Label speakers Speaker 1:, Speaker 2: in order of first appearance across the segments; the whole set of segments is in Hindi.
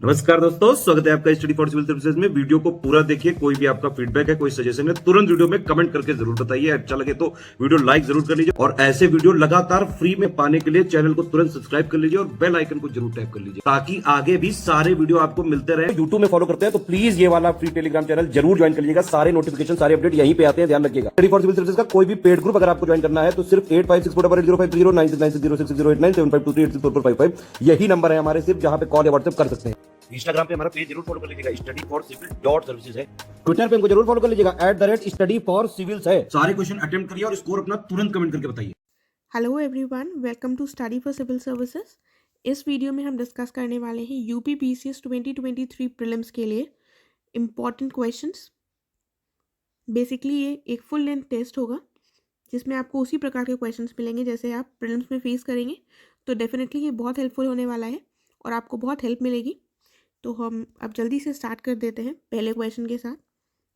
Speaker 1: नमस्कार दोस्तों, स्वागत है आपका स्टडी फॉर सिविल सर्विसेज में। वीडियो को पूरा देखिए। कोई भी आपका फीडबैक है, कोई सजेशन है, तुरंत वीडियो में कमेंट करके जरूर बताइए। अच्छा लगे तो वीडियो लाइक जरूर कर लीजिए और ऐसे वीडियो लगातार फ्री में पाने के लिए चैनल को तुरंत सब्सक्राइब कर लीजिए और बेल आइकन को जरूर टैप कर लीजिए ताकि आगे भी सारे वीडियो आपको मिलते रहे। यूट्यूब में फॉलो करते हैं तो प्लीज ये वाला फ्री टेलीग्राम चैनल जरूर ज्वाइन कर लीजिएगा। सारे नोटिफिकेशन, सारे अपडेट यहीं पे आते हैं, ध्यान रखिएगा। स्टडी फॉर सिविल सर्विसेज का कोई भी पेड ग्रुप अगर आपको ज्वाइन करना है तो सिर्फ 85648050969065306089786445 यही नंबर है हमारे, सिर्फ जहां पे कॉल या व्हाट्सएप कर सकते हैं। इंस्टाग्राम पे हमारा पेज जरूर फॉलो कर लीजिएगा, स्टडी फॉर सिविल .सर्विसेज है। ट्विटर पे हमको जरूर फॉलो कर लीजिएगा, @study for civils है। सारे क्वेश्चन अटेम्प्ट करिए और स्कोर अपना तुरंत कमेंट करके बताइए।
Speaker 2: Hello everyone, welcome to study for civil services. इस वीडियो में हम डिस्कस करने वाले हैं यूपी पीसीएस 2023 प्रीलिम्स के लिए इम्पॉर्टेंट क्वेश्चंस। बेसिकली ये एक फुल लेंथ टेस्ट होगा जिसमें आपको उसी प्रकार के क्वेश्चंस मिलेंगे जैसे आप प्रीलिम्स में फेस करेंगे। तो डेफिनेटली ये बहुत हेल्पफुल होने वाला है और आपको बहुत हेल्प मिलेगी। तो हम अब जल्दी से स्टार्ट कर देते हैं पहले क्वेश्चन के साथ।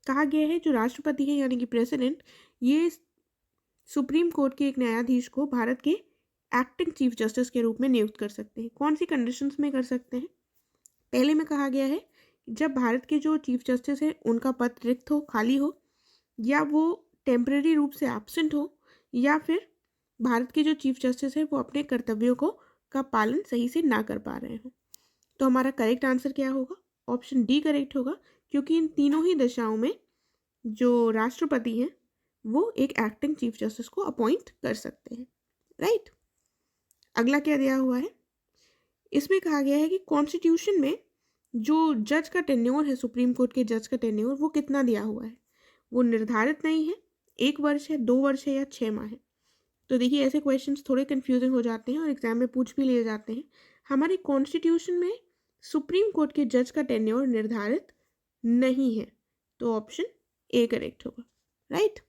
Speaker 2: कहा गया है जो राष्ट्रपति है यानी कि प्रेसिडेंट, ये सुप्रीम कोर्ट के एक न्यायाधीश को भारत के एक्टिंग चीफ जस्टिस के रूप में नियुक्त कर सकते हैं। कौन सी कंडीशंस में कर सकते हैं? पहले में कहा गया है जब भारत के जो चीफ जस्टिस है उनका पद रिक्त हो, खाली हो, या वो टेम्परेरी रूप से एब्सेंट हो, या फिर भारत के जो चीफ जस्टिस है वो अपने कर्तव्यों को का पालन सही से ना कर पा रहे हो। तो हमारा करेक्ट आंसर क्या होगा? ऑप्शन डी करेक्ट होगा, क्योंकि इन तीनों ही दशाओं में जो राष्ट्रपति हैं वो एक एक्टिंग चीफ जस्टिस को अपॉइंट कर सकते हैं। राइट। अगला क्या दिया हुआ है? इसमें कहा गया है कि कॉन्स्टिट्यूशन में जो जज का टेन्योर है, सुप्रीम कोर्ट के जज का टेन्योर, वो कितना दिया हुआ है? वो निर्धारित नहीं है, 1 वर्ष है, 2 वर्ष है या 6 माह है। तो देखिए ऐसे क्वेश्चंस थोड़े कंफ्यूजिंग हो जाते हैं और एग्जाम में पूछ भी लिए जाते हैं। हमारे कॉन्स्टिट्यूशन में सुप्रीम कोर्ट के जज का टेन्योर निर्धारित नहीं है, तो ऑप्शन ए करेक्ट होगा। राइट।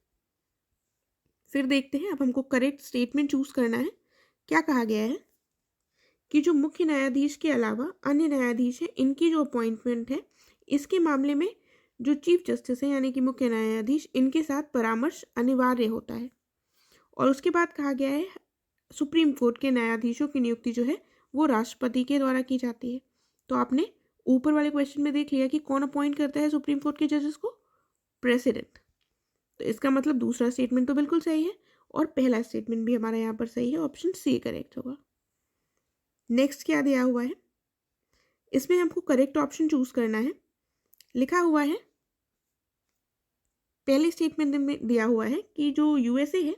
Speaker 2: फिर देखते हैं, अब हमको करेक्ट स्टेटमेंट चूज करना है। क्या कहा गया है कि जो मुख्य न्यायाधीश के अलावा अन्य न्यायाधीश हैं, इनकी जो अपॉइंटमेंट है, इसके मामले में जो चीफ जस्टिस है यानी कि मुख्य न्यायाधीश, इनके साथ परामर्श अनिवार्य होता है। और उसके बाद कहा गया है सुप्रीम कोर्ट के न्यायाधीशों की नियुक्ति जो है वो राष्ट्रपति के द्वारा की जाती है। तो आपने ऊपर वाले क्वेश्चन में देख लिया कि कौन अपॉइंट करता है सुप्रीम कोर्ट के जजेस को? प्रेसिडेंट। तो इसका मतलब दूसरा स्टेटमेंट तो बिल्कुल सही है और पहला स्टेटमेंट भी हमारा यहाँ पर सही है, ऑप्शन सी करेक्ट होगा। नेक्स्ट क्या दिया हुआ है? इसमें हमको करेक्ट ऑप्शन चूज करना है। लिखा हुआ है, पहले स्टेटमेंट में दिया हुआ है कि जो यूएसए है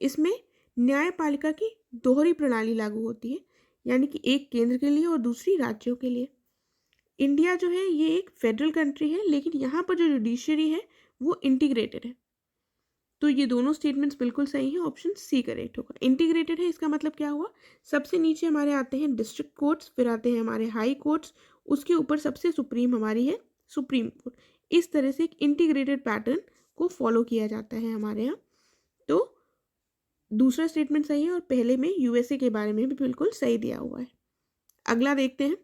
Speaker 2: इसमें न्यायपालिका की दोहरी प्रणाली लागू होती है, यानी कि एक केंद्र के लिए और दूसरी राज्यों के लिए। इंडिया जो है ये एक फेडरल कंट्री है, लेकिन यहाँ पर जो जुडिशरी है वो इंटीग्रेटेड है। तो ये दोनों स्टेटमेंट्स बिल्कुल सही हैं, ऑप्शन सी करेक्ट होगा। इंटीग्रेटेड है इसका मतलब क्या हुआ? सबसे नीचे हमारे आते हैं डिस्ट्रिक्ट कोर्ट्स, फिर आते हैं हमारे हाई कोर्ट्स, उसके ऊपर सबसे सुप्रीम हमारी है सुप्रीम कोर्ट। इस तरह से एक इंटीग्रेटेड पैटर्न को फॉलो किया जाता है हमारे यहाँ। तो दूसरा स्टेटमेंट सही है और पहले में यूएसए के बारे में भी बिल्कुल सही दिया हुआ है। अगला देखते हैं।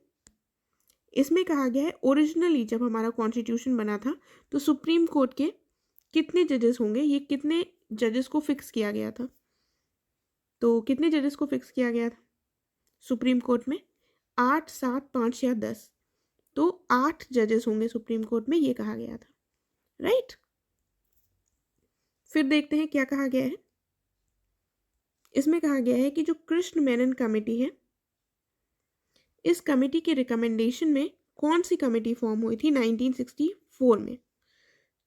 Speaker 2: इसमें कहा गया है ओरिजिनली जब हमारा कॉन्स्टिट्यूशन बना था तो सुप्रीम कोर्ट के कितने जजेस होंगे, ये कितने जजेस को फिक्स किया गया था? तो कितने जजेस को फिक्स किया गया था सुप्रीम कोर्ट में? 8, 7, 5 या 10? तो 8 जजेस होंगे सुप्रीम कोर्ट में, ये कहा गया था। राइट। फिर देखते हैं क्या कहा गया है। इसमें कहा गया है कि जो कृष्ण मेनन कमेटी है, इस कमेटी के रिकमेंडेशन में कौन सी कमेटी फॉर्म हुई थी 1964 में?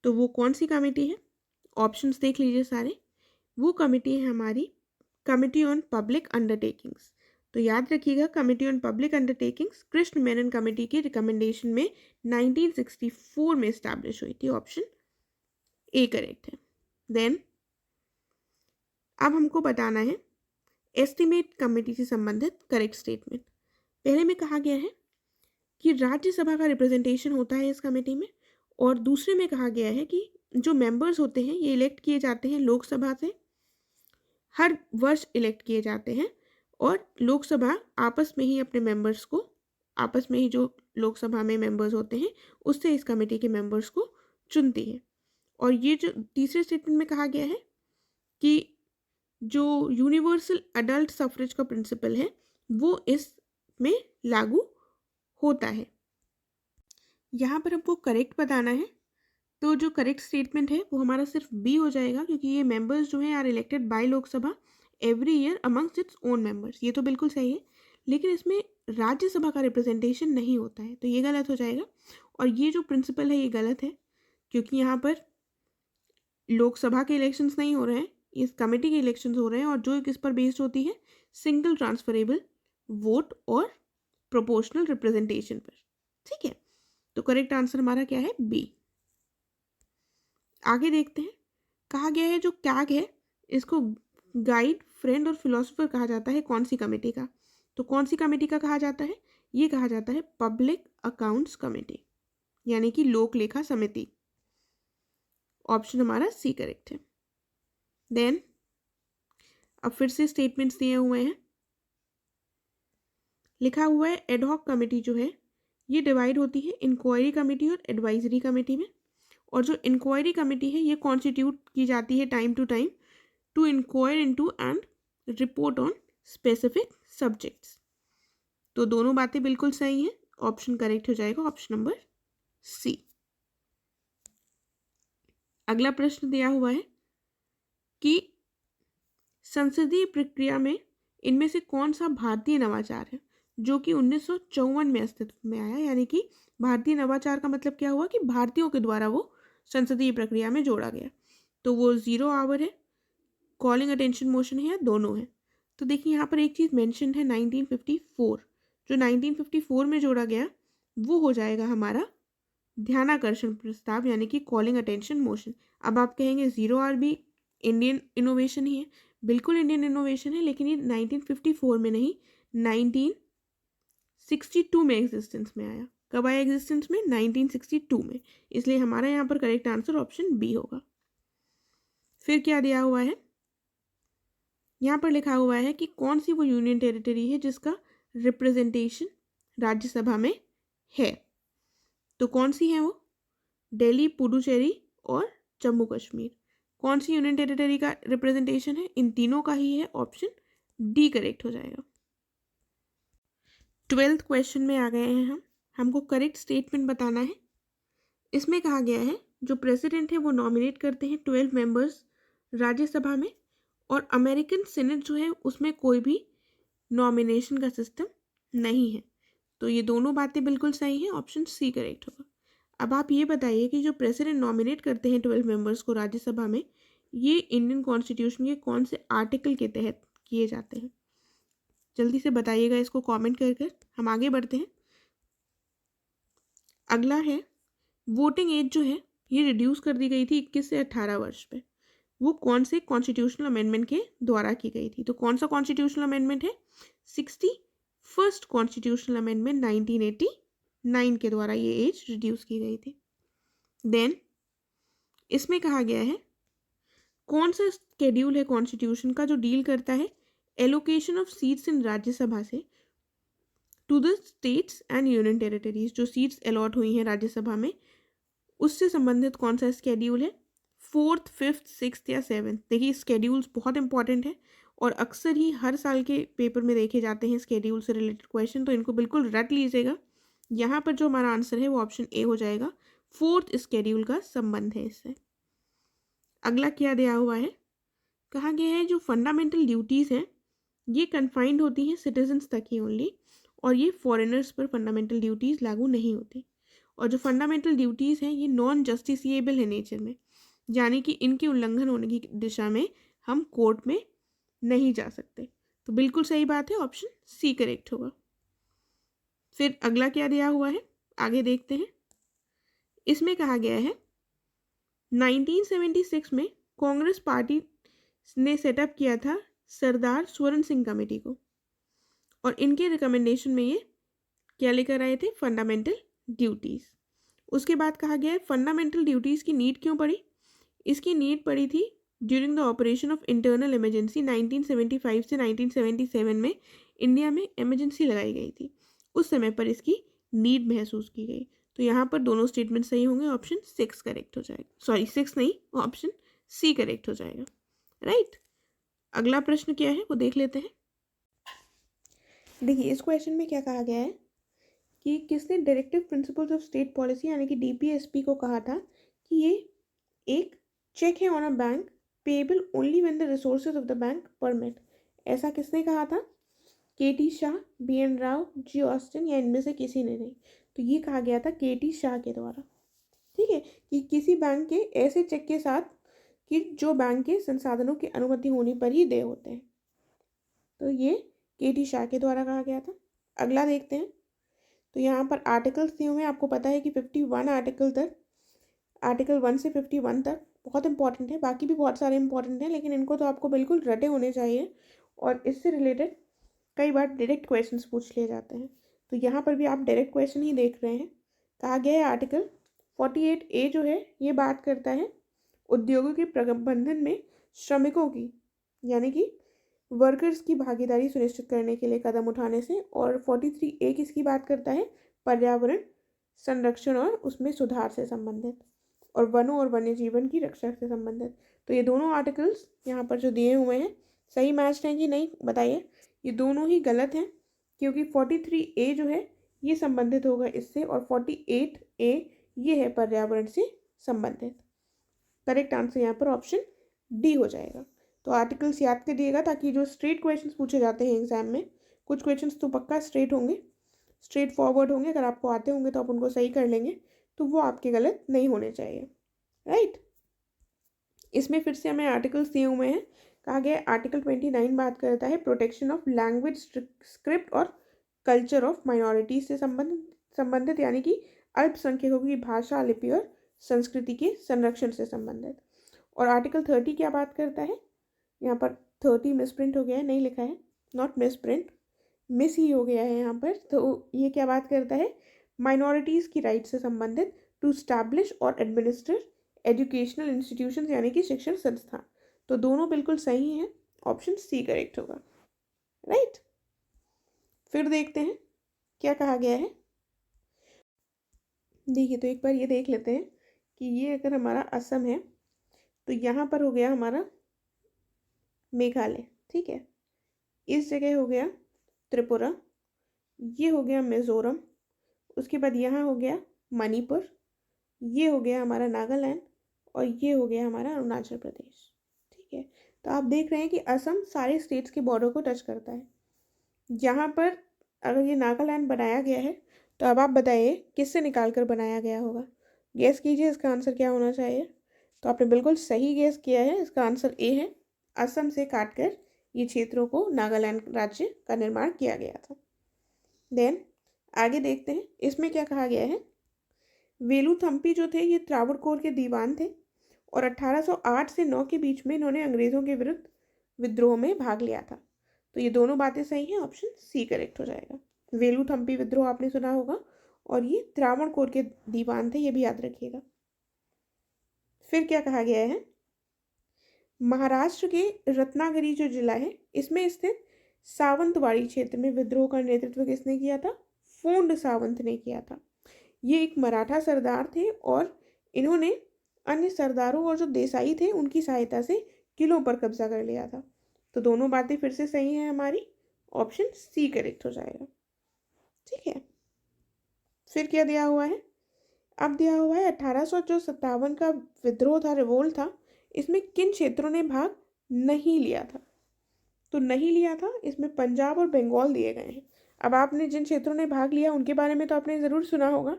Speaker 2: तो वो कौन सी कमेटी है? ऑप्शंस देख लीजिए सारे। वो कमेटी है हमारी कमेटी ऑन पब्लिक अंडरटेकिंग्स। तो याद रखिएगा, committee on public undertakings Krishna Menon committee के रिकमेंडेशन में 1964 में स्टैब्लिश हुई थी, ऑप्शन ए करेक्ट है। देन अब हमको बताना है एस्टिमेट कमेटी से संबंधित करेक्ट स्टेटमेंट। पहले में कहा गया है कि राज्यसभा का रिप्रेजेंटेशन होता है इस कमेटी में, और दूसरे में कहा गया है कि जो मेंबर्स होते हैं ये इलेक्ट किए जाते हैं लोकसभा से, हर वर्ष इलेक्ट किए जाते हैं, और लोकसभा आपस में ही अपने मेंबर्स को, आपस में ही जो लोकसभा में मेंबर्स होते हैं उससे इस कमेटी के मेंबर्स को चुनती है। और ये जो तीसरे स्टेटमेंट में कहा गया है कि जो यूनिवर्सल अडल्ट सफरेज का प्रिंसिपल है वो इसमें लागू होता है। यहाँ पर हमको करेक्ट बताना है, तो जो करेक्ट स्टेटमेंट है वो हमारा सिर्फ बी हो जाएगा, क्योंकि ये मेंबर्स जो हैं are elected by Lok Sabha every year amongst its own members. ये तो बिल्कुल सही है, लेकिन इसमें राज्यसभा का रिप्रेजेंटेशन नहीं होता है, तो ये गलत हो जाएगा। और ये जो प्रिंसिपल है ये गलत है, क्योंकि यहाँ पर लोकसभा के इलेक्शंस नहीं हो रहे हैं, इस कमेटी के इलेक्शंस हो रहे हैं, और जो किस पर बेस्ड होती है, सिंगल ट्रांसफरेबल वोट और प्रोपोर्शनल रिप्रेजेंटेशन पर। ठीक है, तो करेक्ट आंसर हमारा क्या है? बी। आगे देखते हैं, कहा गया है जो कैग है इसको गाइड, फ्रेंड और फिलोसोफर कहा जाता है कौन सी कमेटी का? तो कौन सी कमेटी का कहा जाता है? ये कहा जाता है पब्लिक अकाउंट्स कमेटी, यानी कि लोक लेखा समिति। ऑप्शन हमारा सी करेक्ट है। देन अब फिर से स्टेटमेंट्स दिए हुए हैं, लिखा हुआ है एडहॉक कमेटी जो है ये डिवाइड होती है इंक्वायरी कमेटी और एडवाइजरी कमेटी में। और जो इंक्वायरी कमेटी है ये कॉन्स्टिट्यूट की जाती है time to time to inquire into and report on specific subjects. तो दोनों बातें बिल्कुल सही हैं, ऑप्शन करेक्ट हो जाएगा, ऑप्शन नंबर सी। अगला प्रश्न दिया हुआ है कि संसदीय प्रक्रिया में इनमें से कौन सा भारतीय नवाचार है जो कि 1954 में अस्तित्व में आया? यानी कि भारतीय नवाचार का मतलब क्या हुआ कि भारतीयों के द्वारा वो संसदीय प्रक्रिया में जोड़ा गया। तो वो 0 आवर है, कॉलिंग अटेंशन मोशन है, या दोनों है? तो देखिए यहाँ पर एक चीज़ मेंशन है 1954, जो 1954 में जोड़ा गया वो हो जाएगा हमारा ध्यानाकर्षण प्रस्ताव, यानी कि कॉलिंग अटेंशन मोशन। अब आप कहेंगे 0 आवर भी इंडियन इनोवेशन ही है, बिल्कुल इंडियन इनोवेशन है, लेकिन ये 1954 में नहीं 1962 में एग्जिस्टेंस में आया। कब आया एग्जिस्टेंस में? 1962 में। इसलिए हमारा यहाँ पर करेक्ट आंसर ऑप्शन बी होगा। फिर क्या दिया हुआ है, यहाँ पर लिखा हुआ है कि कौन सी वो यूनियन टेरिटरी है जिसका रिप्रेजेंटेशन राज्यसभा में है। तो कौन सी है वो? दिल्ली, पुडुचेरी और जम्मू कश्मीर। कौन सी यूनियन टेरिटरी का रिप्रेजेंटेशन है? इन तीनों का ही है, ऑप्शन डी करेक्ट हो जाएगा। 12th क्वेश्चन में आ गए हैं हम, हमको करेक्ट स्टेटमेंट बताना है। इसमें कहा गया है जो प्रेसिडेंट है वो नॉमिनेट करते हैं 12 मेंबर्स राज्यसभा में, और अमेरिकन सीनेट जो है उसमें कोई भी नॉमिनेशन का सिस्टम नहीं है। तो ये दोनों बातें बिल्कुल सही हैं, ऑप्शन सी करेक्ट होगा। अब आप ये बताइए कि जो प्रेसिडेंट नॉमिनेट करते हैं 12 मेंबर्स को राज्यसभा में, ये इंडियन कॉन्स्टिट्यूशन के कौन से आर्टिकल के तहत किए जाते हैं? जल्दी से बताइएगा इसको कमेंट कर। हम आगे बढ़ते हैं। अगला है वोटिंग एज जो है ये रिड्यूस कर दी गई थी 21 से 18 वर्ष पे। वो कौन से कॉन्स्टिट्यूशनल अमेंडमेंट के द्वारा की गई थी? तो कौन सा कॉन्स्टिट्यूशनल अमेंडमेंट है? 61st कॉन्स्टिट्यूशनल अमेंडमेंट 1989 के द्वारा ये एज रिड्यूस की गई थी। देन इसमें कहा गया है कौन सा स्केड्यूल है कॉन्स्टिट्यूशन का जो डील करता है allocation of seats in Rajya Sabha से to the states and union territories. जो सीट्स अलॉट हुई हैं राज्यसभा में उससे संबंधित कौन सा स्केड्यूल है? 4th, 5th, 6th या 7th। देखिए स्केड्यूल्स बहुत इंपॉर्टेंट है और अक्सर ही हर साल के पेपर में देखे जाते हैं स्केड्यूल से रिलेटेड क्वेश्चन, तो इनको बिल्कुल रट लीजिएगा। यहाँ पर जो हमारा आंसर है वो ऑप्शन ए हो जाएगा, 4th स्केड्यूल का संबंध है इससे। अगला क्या दिया हुआ है, कहा गया है जो फंडामेंटल ड्यूटीज़ हैं ये कन्फाइंड होती हैं सिटीजन्स तक ही ओनली, और ये फॉरेनर्स पर फंडामेंटल ड्यूटीज़ लागू नहीं होती। और जो फंडामेंटल ड्यूटीज़ हैं ये नॉन जस्टिसिएबल है नेचर में, यानी कि इनके उल्लंघन होने की दिशा में हम कोर्ट में नहीं जा सकते। तो बिल्कुल सही बात है, ऑप्शन सी करेक्ट होगा। फिर अगला क्या दिया हुआ है, आगे देखते हैं। इसमें कहा गया है 1976 में कांग्रेस पार्टी ने सेटअप किया था सरदार स्वर्ण सिंह कमेटी को, और इनके रिकमेंडेशन में ये क्या लेकर आए थे? Fundamental duties. उसके बाद कहा गया है फंडामेंटल ड्यूटीज़ की नीड क्यों पड़ी? इसकी नीड पड़ी थी during the operation of internal emergency 1975 से 1977 में इंडिया में इमरजेंसी लगाई गई थी, उस समय पर इसकी नीड महसूस की गई। तो यहाँ पर दोनों स्टेटमेंट सही होंगे, ऑप्शन 6 करेक्ट हो जाएगा, सॉरी 6 नहीं, ऑप्शन सी करेक्ट हो जाएगा, राइट। अगला प्रश्न क्या है वो देख लेते हैं। देखिए इस क्वेश्चन में क्या कहा गया है कि किसने directive principles of state policy यानी कि डीपीएसपी को कहा था कि ये एक चेक है on a bank payable only when the resources of the bank permit. ऐसा किसने कहा था? केटी शाह, बीएन राव, जी ऑस्टिन या इनमें से किसी ने नहीं। तो ये कहा गया था केटी शाह के द्वारा। ठीक है, कि किसी बैंक के ऐसे चेक के साथ कि जो बैंक के संसाधनों की अनुमति होने पर ही देय होते हैं। तो ये केटी शाह के द्वारा कहा गया था। अगला देखते हैं। तो यहाँ पर आर्टिकल्स दिए हुए हैं, आपको पता है कि 51 आर्टिकल तक, आर्टिकल 1 से 51 तक बहुत इंपॉर्टेंट है। बाकी भी बहुत सारे इंपॉर्टेंट हैं, लेकिन इनको तो आपको बिल्कुल रटे होने चाहिए और इससे रिलेटेड कई बार डायरेक्ट क्वेश्चंस पूछ लिए जाते हैं। तो यहाँ पर भी आप डायरेक्ट क्वेश्चन ही देख रहे हैं। कहा गया है आर्टिकल 48A जो है ये बात करता है उद्योगों के प्रबंधन में श्रमिकों की यानी कि वर्कर्स की भागीदारी सुनिश्चित करने के लिए कदम उठाने से, और 43A किसकी बात करता है? पर्यावरण संरक्षण और उसमें सुधार से संबंधित, और वनों और वन्य जीवन की रक्षा से संबंधित। तो ये दोनों आर्टिकल्स यहाँ पर जो दिए हुए हैं सही मैच हैं कि नहीं बताइए? ये दोनों ही गलत हैं, क्योंकि 43A जो है ये संबंधित होगा इससे, और 48A ये है पर्यावरण से संबंधित। करेक्ट आंसर यहाँ पर ऑप्शन डी हो जाएगा। तो आर्टिकल्स याद करिएगा ताकि जो स्ट्रेट क्वेश्चंस पूछे जाते हैं एग्जाम में, कुछ क्वेश्चंस तो पक्का स्ट्रेट होंगे, स्ट्रेट फॉरवर्ड होंगे, अगर आपको आते होंगे तो आप उनको सही कर लेंगे, तो वो आपके गलत नहीं होने चाहिए। राइट, इसमें फिर से हमें आर्टिकल्स दिए हुए हैं। कहा गया है आर्टिकल 29 बात करता है प्रोटेक्शन ऑफ लैंग्वेज, स्क्रिप्ट और कल्चर ऑफ माइनॉरिटीज से संबंधित यानी कि अल्पसंख्यकों की भाषा, लिपि और संस्कृति के संरक्षण से संबंधित। और आर्टिकल 30 क्या बात करता है? यहाँ पर 30 मिसप्रिंट हो गया है, नहीं लिखा है, नॉट मिसप्रिंट, मिस ही हो गया है यहाँ पर। तो ये क्या बात करता है? माइनॉरिटीज़ की राइट से संबंधित टू स्टैब्लिश और एडमिनिस्टर एजुकेशनल इंस्टीट्यूशन यानी कि शिक्षण संस्थान। तो दोनों बिल्कुल सही हैं, ऑप्शन सी करेक्ट होगा। राइट, फिर देखते हैं क्या कहा गया है। देखिए, तो एक बार ये देख लेते हैं कि ये अगर हमारा असम है तो यहाँ पर हो गया हमारा मेघालय, ठीक है, इस जगह हो गया त्रिपुरा, ये हो गया मिजोरम, उसके बाद यहाँ हो गया मणिपुर, ये हो गया हमारा नागालैंड, और ये हो गया हमारा अरुणाचल प्रदेश। ठीक है, तो आप देख रहे हैं कि असम सारे स्टेट्स के बॉर्डर को टच करता है। यहाँ पर अगर ये नागालैंड बनाया गया है तो अब आप बताइए किससे निकाल कर बनाया गया होगा? गेस कीजिए इसका आंसर क्या होना चाहिए? तो आपने बिल्कुल सही गेस किया है, इसका आंसर ए है। असम से काटकर ये क्षेत्रों को नागालैंड राज्य का निर्माण किया गया था। देन आगे देखते हैं, इसमें क्या कहा गया है। वेलुथम्पी जो थे ये त्रावणकोर के दीवान थे, और 1808 से 9 के बीच में इन्होंने अंग्रेज़ों के विरुद्ध विद्रोह में भाग लिया था। तो ये दोनों बातें सही हैं, ऑप्शन सी करेक्ट हो जाएगा। वेलुथम्पी विद्रोह आपने सुना होगा, और ये त्रावणकोर के दीवान थे, ये भी याद रखिएगा। फिर क्या कहा गया है, महाराष्ट्र के रत्नागिरी जो जिला है इसमें स्थित सावंतवाड़ी क्षेत्र में विद्रोह का नेतृत्व किसने किया था? फोंड सावंत ने किया था। ये एक मराठा सरदार थे, और इन्होंने अन्य सरदारों और जो देसाई थे उनकी सहायता से किलों पर कब्जा कर लिया था। तो दोनों बातें फिर से सही हैं हमारी, ऑप्शन सी करेक्ट हो जाएगा। ठीक है, फिर क्या दिया हुआ है? अब दिया हुआ है 1857 का विद्रोह था, रिवोल्ट था, इसमें किन क्षेत्रों ने भाग नहीं लिया था? तो नहीं लिया था इसमें पंजाब और बंगाल दिए गए हैं। अब आपने जिन क्षेत्रों ने भाग लिया उनके बारे में तो आपने ज़रूर सुना होगा,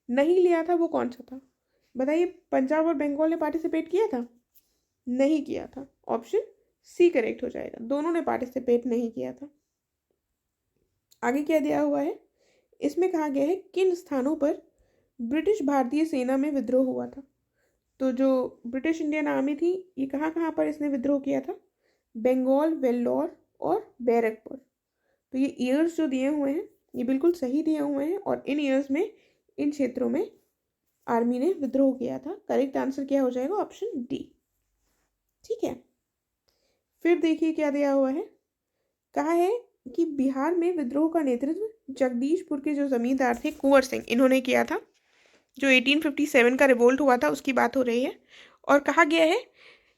Speaker 2: नहीं लिया था वो कौन सा था? बताइए, पंजाब और बंगाल ने पार्टिसिपेट किया था? नहीं किया था, ऑप्शन सी करेक्ट हो जाएगा, दोनों ने पार्टिसिपेट नहीं किया था। आगे क्या दिया हुआ है, इसमें कहा गया है किन स्थानों पर ब्रिटिश भारतीय सेना में विद्रोह हुआ था? तो जो ब्रिटिश इंडियन आर्मी थी ये कहाँ कहाँ पर इसने विद्रोह किया था? बंगाल, वेल्लोर और बैरकपुर। तो ये ईयर्स जो दिए हुए हैं ये बिल्कुल सही दिए हुए हैं, और इन ईयर्स में इन क्षेत्रों में आर्मी ने विद्रोह किया था। करेक्ट आंसर क्या हो जाएगा? Option D. ठीक है, फिर देखिए क्या दिया हुआ है, कहा है कि बिहार में विद्रोह का नेतृत्व जगदीशपुर के जो जमींदार थे कुंवर सिंह, इन्होंने किया था। जो 1857 का रिवोल्ट हुआ था उसकी बात हो रही है, और कहा गया है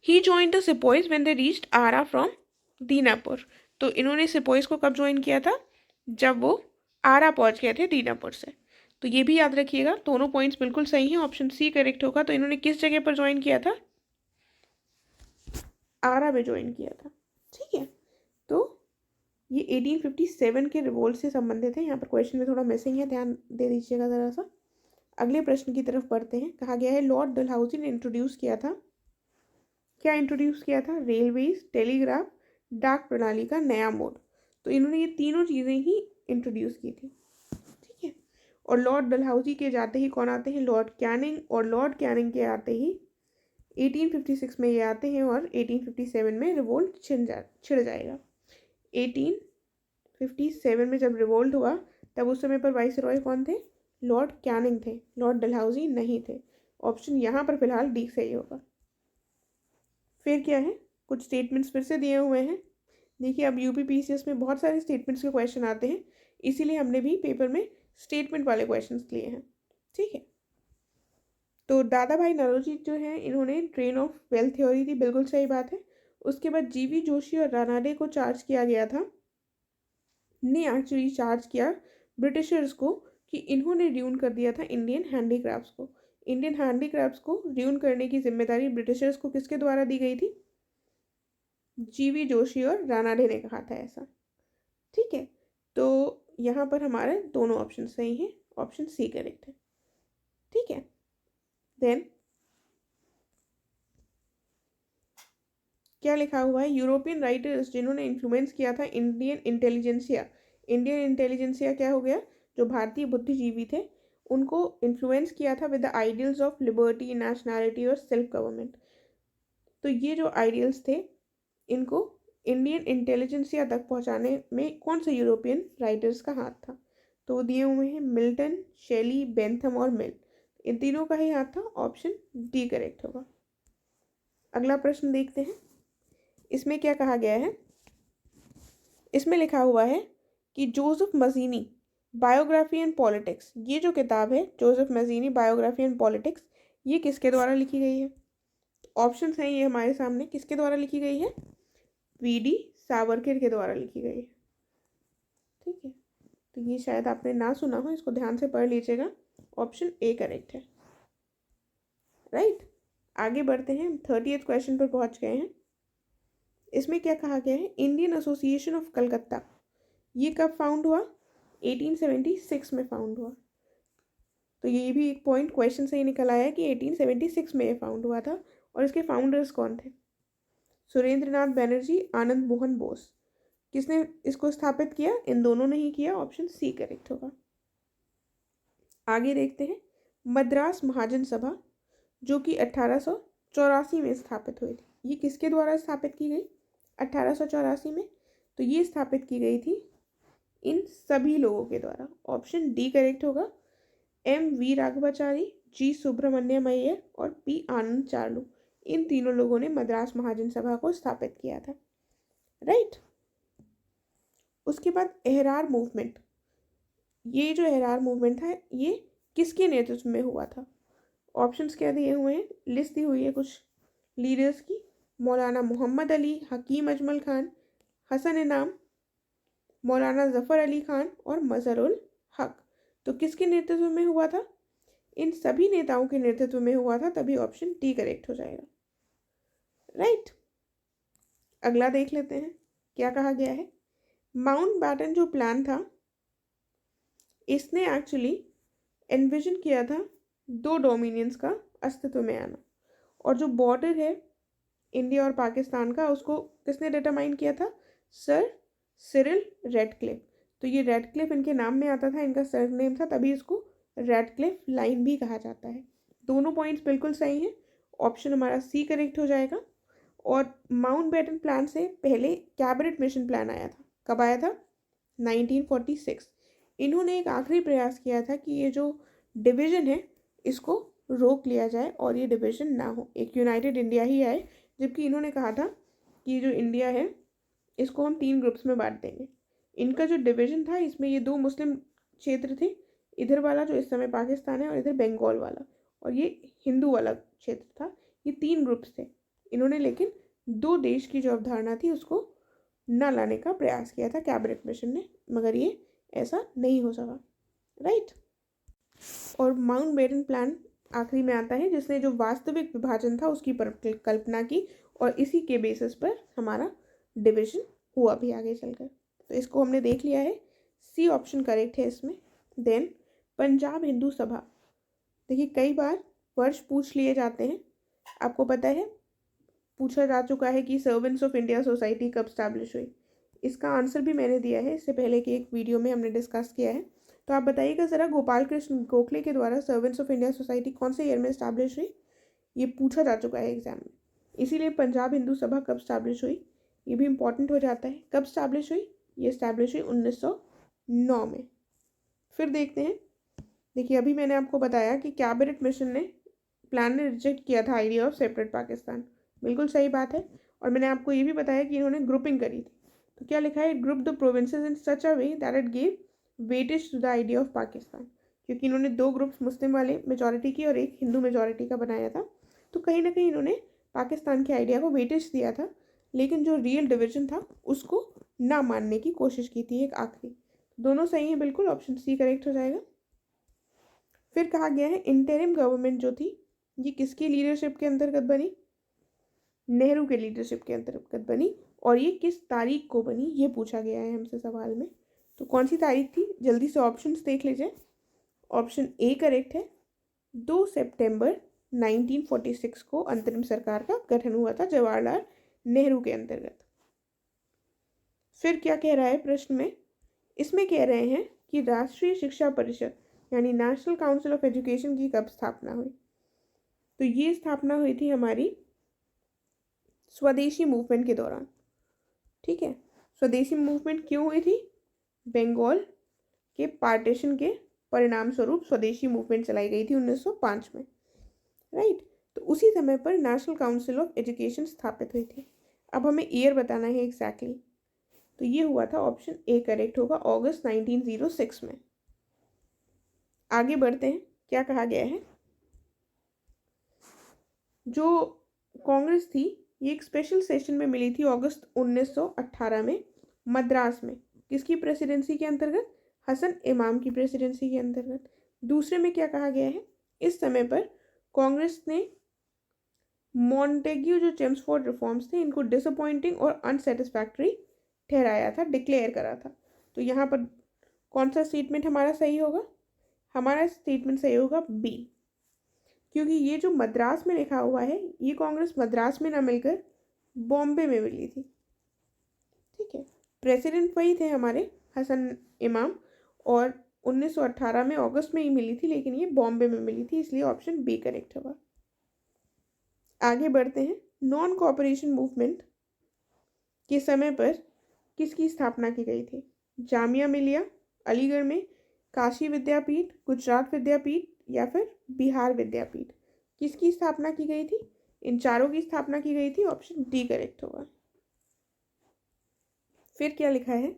Speaker 2: he joined the sepoys when they reached Arrah from Dinapur. तो इन्होंने सिपोइज को कब ज्वाइन किया था? जब वो आरा पहुंच गए थे दीनापुर से। तो ये भी याद रखिएगा, दोनों पॉइंट्स बिल्कुल सही हैं, ऑप्शन सी करेक्ट होगा। तो इन्होंने किस जगह पर ज्वाइन किया था? आरा में ज्वाइन किया था। ठीक है, तो ये 1857 के रिवोल्ट से संबंधित है। यहाँ पर क्वेश्चन में थोड़ा मिसिंग है, ध्यान दे दीजिएगा ज़रा सा। अगले प्रश्न की तरफ बढ़ते हैं। कहा गया है लॉर्ड डलहौजी ने इंट्रोड्यूस किया था, क्या इंट्रोड्यूस किया था? रेलवेज, टेलीग्राफ, डाक प्रणाली का नया मोड। तो इन्होंने ये तीनों चीज़ें ही इंट्रोड्यूस की थी। ठीक है, और लॉर्ड डलहौजी के जाते ही कौन आते हैं? Lord Canning. और लॉर्ड कैनिंग के आते ही 1856 में ये आते हैं और 1857 में रिवोल्ट छिड़ जाएगा। 1857 में जब रिवोल्ट हुआ तब उस समय पर वाइसरॉय कौन थे? लॉर्ड कैनिंग थे, लॉर्ड डलहौजी नहीं थे। ऑप्शन यहाँ पर फिलहाल डी सही होगा। फिर क्या है, कुछ स्टेटमेंट्स फिर से दिए हुए हैं। देखिए, अब यूपीपीसीएस में बहुत सारे स्टेटमेंट्स के क्वेश्चन आते हैं, इसीलिए हमने भी पेपर में स्टेटमेंट वाले क्वेश्चंस लिए हैं। ठीक है, तो दादा भाई नौरोजी जो हैं, इन्होंने ट्रेन ऑफ वेल्थ थ्योरी दी, बिल्कुल सही बात है। उसके बाद जीवी जोशी और रानाडे को चार्ज किया गया था, ने एक्चुअली चार्ज किया ब्रिटिशर्स को कि इन्होंने ड्यून कर दिया था इंडियन हैंडीक्राफ्ट्स को। इंडियन हैंडीक्राफ्ट्स को ड्यून करने की जिम्मेदारी ब्रिटिशर्स को किसके द्वारा दी गई थी? जीवी जोशी और रानाडे ने कहा था ऐसा। ठीक है, तो यहाँ पर हमारे दोनों ऑप्शन सही हैं, ऑप्शन सी करेक्ट है। ठीक है, देन क्या लिखा हुआ है? यूरोपियन राइटर्स जिन्होंने इन्फ्लुएंस किया था इंडियन इंटेलिजेंसिया। इंडियन इंटेलिजेंसिया क्या हो गया? जो भारतीय बुद्धिजीवी थे उनको इन्फ्लुएंस किया था with the ideals of liberty, nationality और सेल्फ गवर्नमेंट। तो ये जो आइडियल्स थे इनको इंडियन इंटेलिजेंसिया तक पहुंचाने में कौन से यूरोपियन राइटर्स का हाथ था? तो वो दिए हुए हैं मिल्टन, शेली, बेंथम और मिल। इन तीनों का ही हाथ था, ऑप्शन डी करेक्ट होगा। अगला प्रश्न देखते हैं, इसमें क्या कहा गया है? इसमें लिखा हुआ है कि जोसेफ मजीनी बायोग्राफी एंड पॉलिटिक्स, ये जो किताब है जोसेफ मजीनी बायोग्राफी एंड पॉलिटिक्स, ये किसके द्वारा लिखी गई है? ऑप्शन हैं ये हमारे सामने, किसके द्वारा लिखी गई है? वीडी सावरकर के द्वारा लिखी गई है। ठीक है, तो ये शायद आपने ना सुना हो, इसको ध्यान से पढ़ लीजिएगा, ऑप्शन ए करेक्ट है। राइट, आगे बढ़ते हैं, 30th क्वेश्चन पर पहुंच गए हैं। इसमें क्या कहा गया है? इंडियन एसोसिएशन ऑफ कलकत्ता, ये कब फाउंड हुआ? 1876 में फाउंड हुआ। तो ये भी एक पॉइंट क्वेश्चन से ही निकल आया है कि 1876 में ये फाउंड हुआ था। और इसके फाउंडर्स कौन थे? सुरेंद्र नाथ बैनर्जी, आनंद मोहन बोस। किसने इसको स्थापित किया? इन दोनों ने ही किया, ऑप्शन सी करेक्ट होगा। आगे देखते हैं, मद्रास महाजन सभा जो कि 1884 में स्थापित हुई थी, ये किसके द्वारा स्थापित की गई 1884 में? तो ये स्थापित की गई थी इन सभी लोगों के द्वारा, ऑप्शन डी करेक्ट होगा। एम वी राघवाचारी, जी सुब्रमण्यम अय्यर और पी आनंद चार्लू, इन तीनों लोगों ने मद्रास महाजन सभा को स्थापित किया था। राइट, उसके बाद एहरार मूवमेंट, ये जो एहरार मूवमेंट था ये किसके नेतृत्व में हुआ था? ऑप्शंस क्या दिए हुए हैं, लिस्ट दी हुई है कुछ लीडर्स की, मौलाना मोहम्मद अली, हकीम अजमल खान, हसन इनाम, मौलाना जफ़र अली खान और मज़हरुल हक। तो किसके नेतृत्व में हुआ था? इन सभी नेताओं के नेतृत्व में हुआ था, तभी ऑप्शन डी करेक्ट हो जाएगा। राइट, अगला देख लेते हैं क्या कहा गया है। माउंटबैटन जो प्लान था इसने एक्चुअली एनविजन किया था दो डोमिनियंस का अस्तित्व में आना, और जो बॉर्डर है इंडिया और पाकिस्तान का उसको किसने डिटरमाइन किया था? Sir Cyril Radcliffe. तो ये रेडक्लिफ इनके नाम में आता था, इनका सरनेम था, तभी इसको रेडक्लिफ लाइन भी कहा जाता है। दोनों पॉइंट्स बिल्कुल सही हैं, ऑप्शन हमारा सी करेक्ट हो जाएगा। और माउंटबैटन प्लान से पहले कैबिनेट मिशन प्लान आया था, कब आया था? 1946। इन्होंने एक आखिरी प्रयास किया था कि ये जो डिवीज़न है इसको रोक लिया जाए और ये डिवीज़न ना हो, एक यूनाइटेड इंडिया ही आए। जबकि इन्होंने कहा था कि जो इंडिया है इसको हम 3 ग्रुप्स में बांट देंगे। इनका जो डिवीज़न था इसमें ये 2 मुस्लिम क्षेत्र थे, इधर वाला जो इस समय पाकिस्तान है और इधर बंगाल वाला, और ये हिंदू वाला क्षेत्र था। ये 3 ग्रुप्स थे। इन्होंने लेकिन 2 देश की जो अवधारणा थी उसको न लाने का प्रयास किया था कैबिनेट मिशन ने, मगर ये ऐसा नहीं हो सका, राइट। और माउंटबेटन प्लान आखिरी में आता है, जिसने जो वास्तविक विभाजन था उसकी कल्पना की और इसी के बेसिस पर हमारा डिवीजन हुआ भी आगे चलकर। तो इसको हमने देख लिया है, सी ऑप्शन करेक्ट है इसमें। देन पंजाब हिंदू सभा, देखिए कई बार वर्ष पूछ लिए जाते हैं, आपको पता है पूछा जा चुका है कि सर्वेंट्स ऑफ इंडिया सोसाइटी कब स्टैब्लिश हुई। इसका आंसर भी मैंने दिया है, इससे पहले की एक वीडियो में हमने डिस्कस किया है। तो आप बताइएगा ज़रा, गोपाल कृष्ण गोखले के द्वारा सर्वेंट्स ऑफ इंडिया सोसाइटी कौन से ईयर में स्टैब्लिश हुई? ये पूछा जा चुका है एग्जाम में, इसीलिए पंजाब हिंदू सभा कब स्टैब्लिश हुई ये भी इंपॉर्टेंट हो जाता है। कब स्टैब्लिश हुई? ये स्टैब्लिश हुई 1909 में। फिर देखते हैं, देखिए अभी मैंने आपको बताया कि कैबिनेट मिशन ने प्लान ने रिजेक्ट किया था आइडिया ऑफ सेपरेट पाकिस्तान, बिल्कुल सही बात है। और मैंने आपको ये भी बताया कि इन्होंने ग्रुपिंग करी थी, तो क्या लिखा है? Group the provinces in such a way that it give weightage to the idea of Pakistan, क्योंकि इन्होंने दो ग्रुप्स मुस्लिम वाले मेजॉरिटी की और एक हिंदू मेजॉरिटी का बनाया था, तो कहीं ना कहीं इन्होंने पाकिस्तान के आइडिया को वेटेज दिया था, लेकिन जो रियल डिवीजन था उसको ना मानने की कोशिश की थी एक आखिरी। दोनों सही है बिल्कुल, ऑप्शन सी करेक्ट हो जाएगा। फिर कहा गया है इंटरिम गवर्नमेंट जो थी ये किसकी लीडरशिप के अंतर्गत बनी? नेहरू के लीडरशिप के अंतर्गत बनी, और ये किस तारीख को बनी ये पूछा गया है हमसे सवाल में। तो कौन सी तारीख थी? जल्दी से ऑप्शंस देख लीजिए। ऑप्शन ए करेक्ट है, 2 सितंबर 1946 को अंतरिम सरकार का गठन हुआ था जवाहरलाल नेहरू के अंतर्गत। फिर क्या कह रहा है प्रश्न में? इसमें कह रहे हैं कि राष्ट्रीय शिक्षा परिषद यानी नेशनल काउंसिल ऑफ एजुकेशन की कब स्थापना हुई? तो ये स्थापना हुई थी हमारी स्वदेशी मूवमेंट के दौरान, ठीक है। स्वदेशी मूवमेंट क्यों हुई थी? बंगाल के पार्टीशन के परिणाम स्वरूप स्वदेशी मूवमेंट चलाई गई थी 1905 में, राइट। तो उसी समय पर नेशनल काउंसिल ऑफ एजुकेशन स्थापित हुई थी। अब हमें ईयर बताना है एग्जैक्टली, तो ये हुआ था, ऑप्शन ए करेक्ट होगा, अगस्त 1906 में। आगे बढ़ते हैं, क्या कहा गया है? जो कांग्रेस थी ये एक स्पेशल सेशन में मिली थी अगस्त 1918 में मद्रास में, किसकी प्रेसिडेंसी के अंतर्गत? हसन इमाम की प्रेसिडेंसी के अंतर्गत। दूसरे में क्या कहा गया है? इस समय पर कांग्रेस ने मॉन्टेग्यू जो चेम्सफोर्ड रिफॉर्म्स थे इनको डिसअपॉइंटिंग और अनसेटिस्फैक्टरी ठहराया था, डिक्लेयर करा था। तो यहाँ पर कौन सा स्टेटमेंट हमारा सही होगा? हमारा स्टेटमेंट सही होगा बी, क्योंकि ये जो मद्रास में लिखा हुआ है ये कांग्रेस मद्रास में ना मिलकर बॉम्बे में मिली थी, ठीक है। प्रेसिडेंट वही थे हमारे हसन इमाम, और 1918 में अगस्त में ही मिली थी, लेकिन ये बॉम्बे में मिली थी, इसलिए ऑप्शन बी करेक्ट होगा। आगे बढ़ते हैं, नॉन कोऑपरेशन मूवमेंट के समय पर किसकी स्थापना की गई थी? जामिया मिलिया अलीगढ़ में, काशी विद्यापीठ, गुजरात विद्यापीठ या फिर बिहार विद्यापीठ, किसकी स्थापना की गई थी? इन चारों की स्थापना की गई थी, ऑप्शन डी करेक्ट होगा। फिर क्या लिखा है?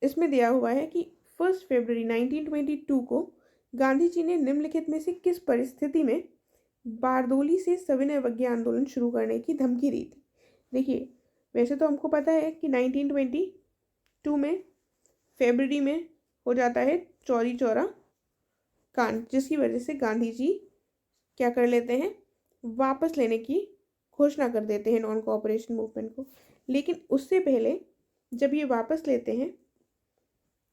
Speaker 2: इसमें दिया हुआ है कि 1 फरवरी 1922 को गांधी जी ने निम्नलिखित में से किस परिस्थिति में बारदोली से सविनय अवज्ञा आंदोलन शुरू करने की धमकी दी थी? देखिए वैसे तो हमको पता है कि 1922 में फरवरी में हो जाता है चौरी चौरा कांड, जिसकी वजह से गांधी जी क्या कर लेते हैं? वापस लेने की घोषणा कर देते हैं नॉन कोऑपरेशन मूवमेंट को। लेकिन उससे पहले जब ये वापस लेते हैं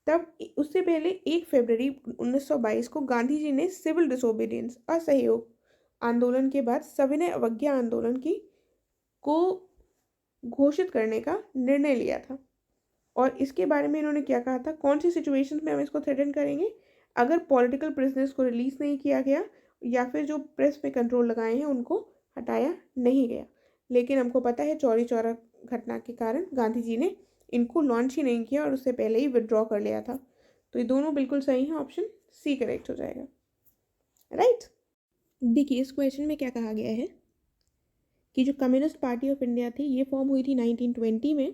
Speaker 2: तब उससे पहले 1 फरवरी 1922 को गांधी जी ने सिविल डिसोबीडियंस असहयोग आंदोलन के बाद सविनय अवज्ञा आंदोलन की को घोषित करने का निर्णय लिया था। और इसके बारे में इन्होंने क्या कहा था? कौन सी सिचुएशंस में हम इसको थ्रेटन करेंगे? अगर पॉलिटिकल प्रिजनर्स को रिलीज नहीं किया गया या फिर जो प्रेस पे कंट्रोल लगाए हैं उनको हटाया नहीं गया। लेकिन हमको पता है चौरी चौरा घटना के कारण गांधी जी ने इनको लॉन्च ही नहीं किया और उससे पहले ही विड्रॉ कर लिया था। तो ये दोनों बिल्कुल सही हैं, ऑप्शन सी करेक्ट हो जाएगा, राइट। देखिए इस क्वेश्चन में क्या कहा गया है कि जो कम्युनिस्ट पार्टी ऑफ इंडिया थी ये फॉर्म हुई थी 1920 में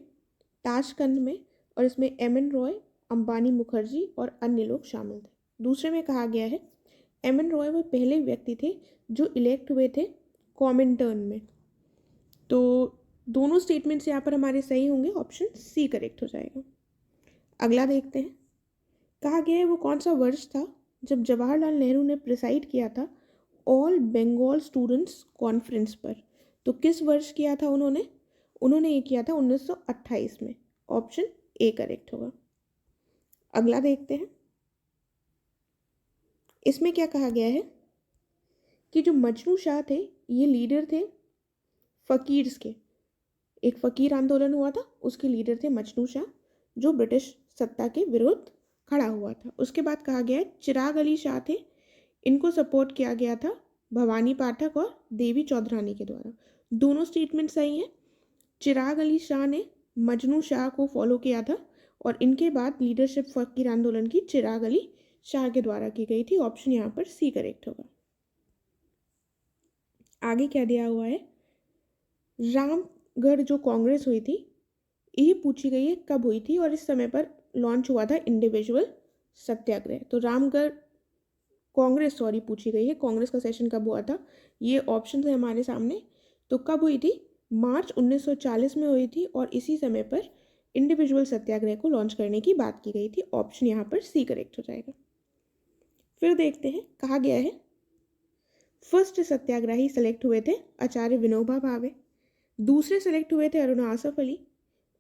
Speaker 2: ताशकंद में, और इसमें एम.एन. रॉय, अंबानी मुखर्जी और अन्य लोग शामिल थे। दूसरे में कहा गया है एम.एन. रॉय वो पहले व्यक्ति थे जो इलेक्ट हुए थे कॉमिंटर्न में। तो दोनों स्टेटमेंट्स यहाँ पर हमारे सही होंगे, ऑप्शन सी करेक्ट हो जाएगा। अगला देखते हैं, कहा गया है वो कौन सा वर्ष था जब जवाहरलाल नेहरू ने प्रिसाइड किया था ऑल बंगाल स्टूडेंट्स कॉन्फ्रेंस पर। तो किस वर्ष किया था उन्होंने ये किया था 1928 में। ऑप्शन ए करेक्ट होगा। अगला देखते हैं। इसमें क्या कहा गया है कि जो मजनू शाह थे ये लीडर थे फ़कीर्स के। एक फ़कीर आंदोलन हुआ था, उसके लीडर थे मजनू शाह, जो ब्रिटिश सत्ता के विरुद्ध खड़ा हुआ था। उसके बाद कहा गया है चिराग अली शाह थे, इनको सपोर्ट किया गया था भवानी पाठक और देवी चौधरानी के द्वारा। दोनों स्टेटमेंट सही हैं। चिराग अली शाह ने मजनू शाह को फॉलो किया था और इनके बाद लीडरशिप फ़कीर आंदोलन की चिराग अली शाह के द्वारा की गई थी। ऑप्शन यहाँ पर सी करेक्ट होगा। आगे क्या दिया हुआ है, रामगढ़ जो कांग्रेस हुई थी ये पूछी गई है कब हुई थी और इस समय पर लॉन्च हुआ था इंडिविजुअल सत्याग्रह। तो रामगढ़ कांग्रेस पूछी गई है, कांग्रेस का सेशन कब हुआ था, ये ऑप्शन है हमारे सामने। तो कब हुई थी, मार्च 1940 में हुई थी और इसी समय पर इंडिविजुअल सत्याग्रह को लॉन्च करने की बात की गई थी। ऑप्शन यहाँ पर सी करेक्ट हो जाएगा। फिर देखते हैं, कहा गया है फर्स्ट सत्याग्रही सेलेक्ट हुए थे आचार्य विनोबा भावे, दूसरे सेलेक्ट हुए थे अरुणा आसफ अली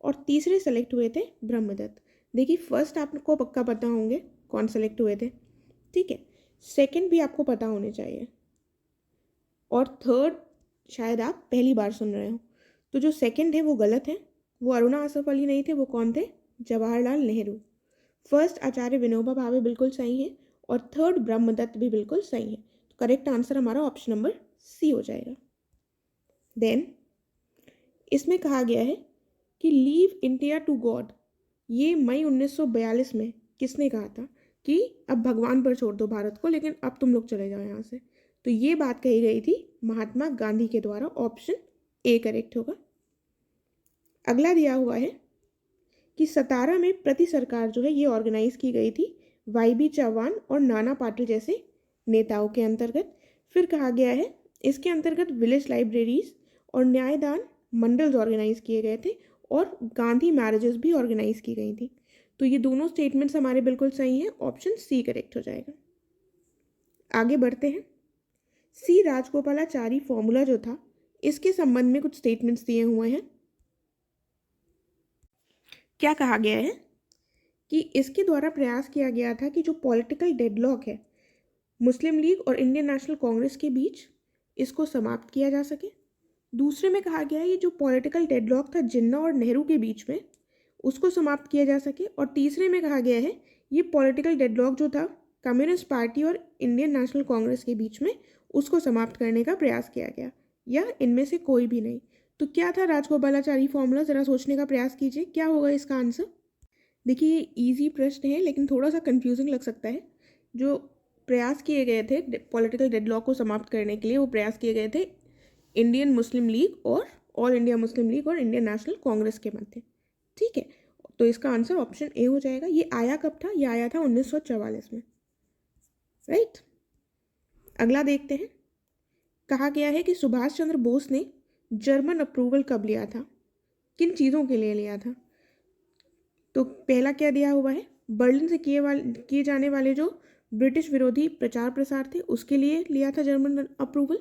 Speaker 2: और तीसरे सेलेक्ट हुए थे ब्रह्मदत्त। देखिए फर्स्ट आपको पक्का पता होंगे कौन सेलेक्ट हुए थे, ठीक है। सेकंड भी आपको पता होने चाहिए और थर्ड शायद आप पहली बार सुन रहे हो। तो जो सेकंड है वो गलत है, वो अरुणा आसफ अली नहीं थे, वो कौन थे, जवाहरलाल नेहरू। फर्स्ट आचार्य विनोबा भावे बिल्कुल सही है और थर्ड ब्रह्मदत्त भी बिल्कुल सही है। तो करेक्ट आंसर हमारा ऑप्शन नंबर सी हो जाएगा। देन इसमें कहा गया है कि लीव इंडिया टू गॉड, ये मई 1942 में किसने कहा था कि अब भगवान पर छोड़ दो भारत को, लेकिन अब तुम लोग चले जाओ यहाँ से। तो ये बात कही गई थी महात्मा गांधी के द्वारा। ऑप्शन ए करेक्ट होगा। अगला दिया हुआ है कि 17 में प्रति सरकार जो है ये ऑर्गेनाइज की गई थी वाई.बी. चौहान और नाना पाटिल जैसे नेताओं के अंतर्गत। फिर कहा गया है इसके अंतर्गत विलेज लाइब्रेरीज और न्यायदान मंडल्स ऑर्गेनाइज किए गए थे और गांधी मैरिजेस भी ऑर्गेनाइज की गई थी। तो ये दोनों स्टेटमेंट्स हमारे बिल्कुल सही हैं। ऑप्शन सी करेक्ट हो जाएगा। आगे बढ़ते हैं। सी राजगोपालाचारी फॉर्मूला जो था इसके संबंध में कुछ स्टेटमेंट्स दिए हुए हैं। क्या कहा गया है कि इसके द्वारा प्रयास किया गया था कि जो पॉलिटिकल डेडलॉक है मुस्लिम लीग और इंडियन नेशनल कांग्रेस के बीच, इसको समाप्त किया जा सके। दूसरे में कहा गया है ये जो पॉलिटिकल डेडलॉक था जिन्ना और नेहरू के बीच में, उसको समाप्त किया जा सके। और तीसरे में कहा गया है ये पॉलिटिकल डेडलॉक जो था कम्युनिस्ट पार्टी और इंडियन नेशनल कांग्रेस के बीच में, उसको समाप्त करने का प्रयास किया गया, या इनमें से कोई भी नहीं। तो क्या था राजगोपालाचारी फॉर्मूला, ज़रा सोचने का प्रयास कीजिए क्या होगा इसका आंसर। देखिए ये ईजी प्रश्न है लेकिन थोड़ा सा कंफ्यूजिंग लग सकता है। जो प्रयास किए गए थे पॉलिटिकल डेडलॉक को समाप्त करने के लिए, वो प्रयास किए गए थे इंडियन मुस्लिम लीग और ऑल इंडिया मुस्लिम लीग और इंडियन नेशनल कांग्रेस के मध्य, ठीक है। तो इसका आंसर ऑप्शन ए हो जाएगा। ये आया कब था, ये आया था 1944 में, राइट। अगला देखते हैं। कहा गया है कि सुभाष चंद्र बोस ने जर्मन अप्रूवल कब लिया था, किन चीज़ों के लिए लिया था। तो पहला क्या दिया हुआ है, बर्लिन से किए जाने वाले जो ब्रिटिश विरोधी प्रचार प्रसार थे उसके लिए लिया था जर्मन अप्रूवल,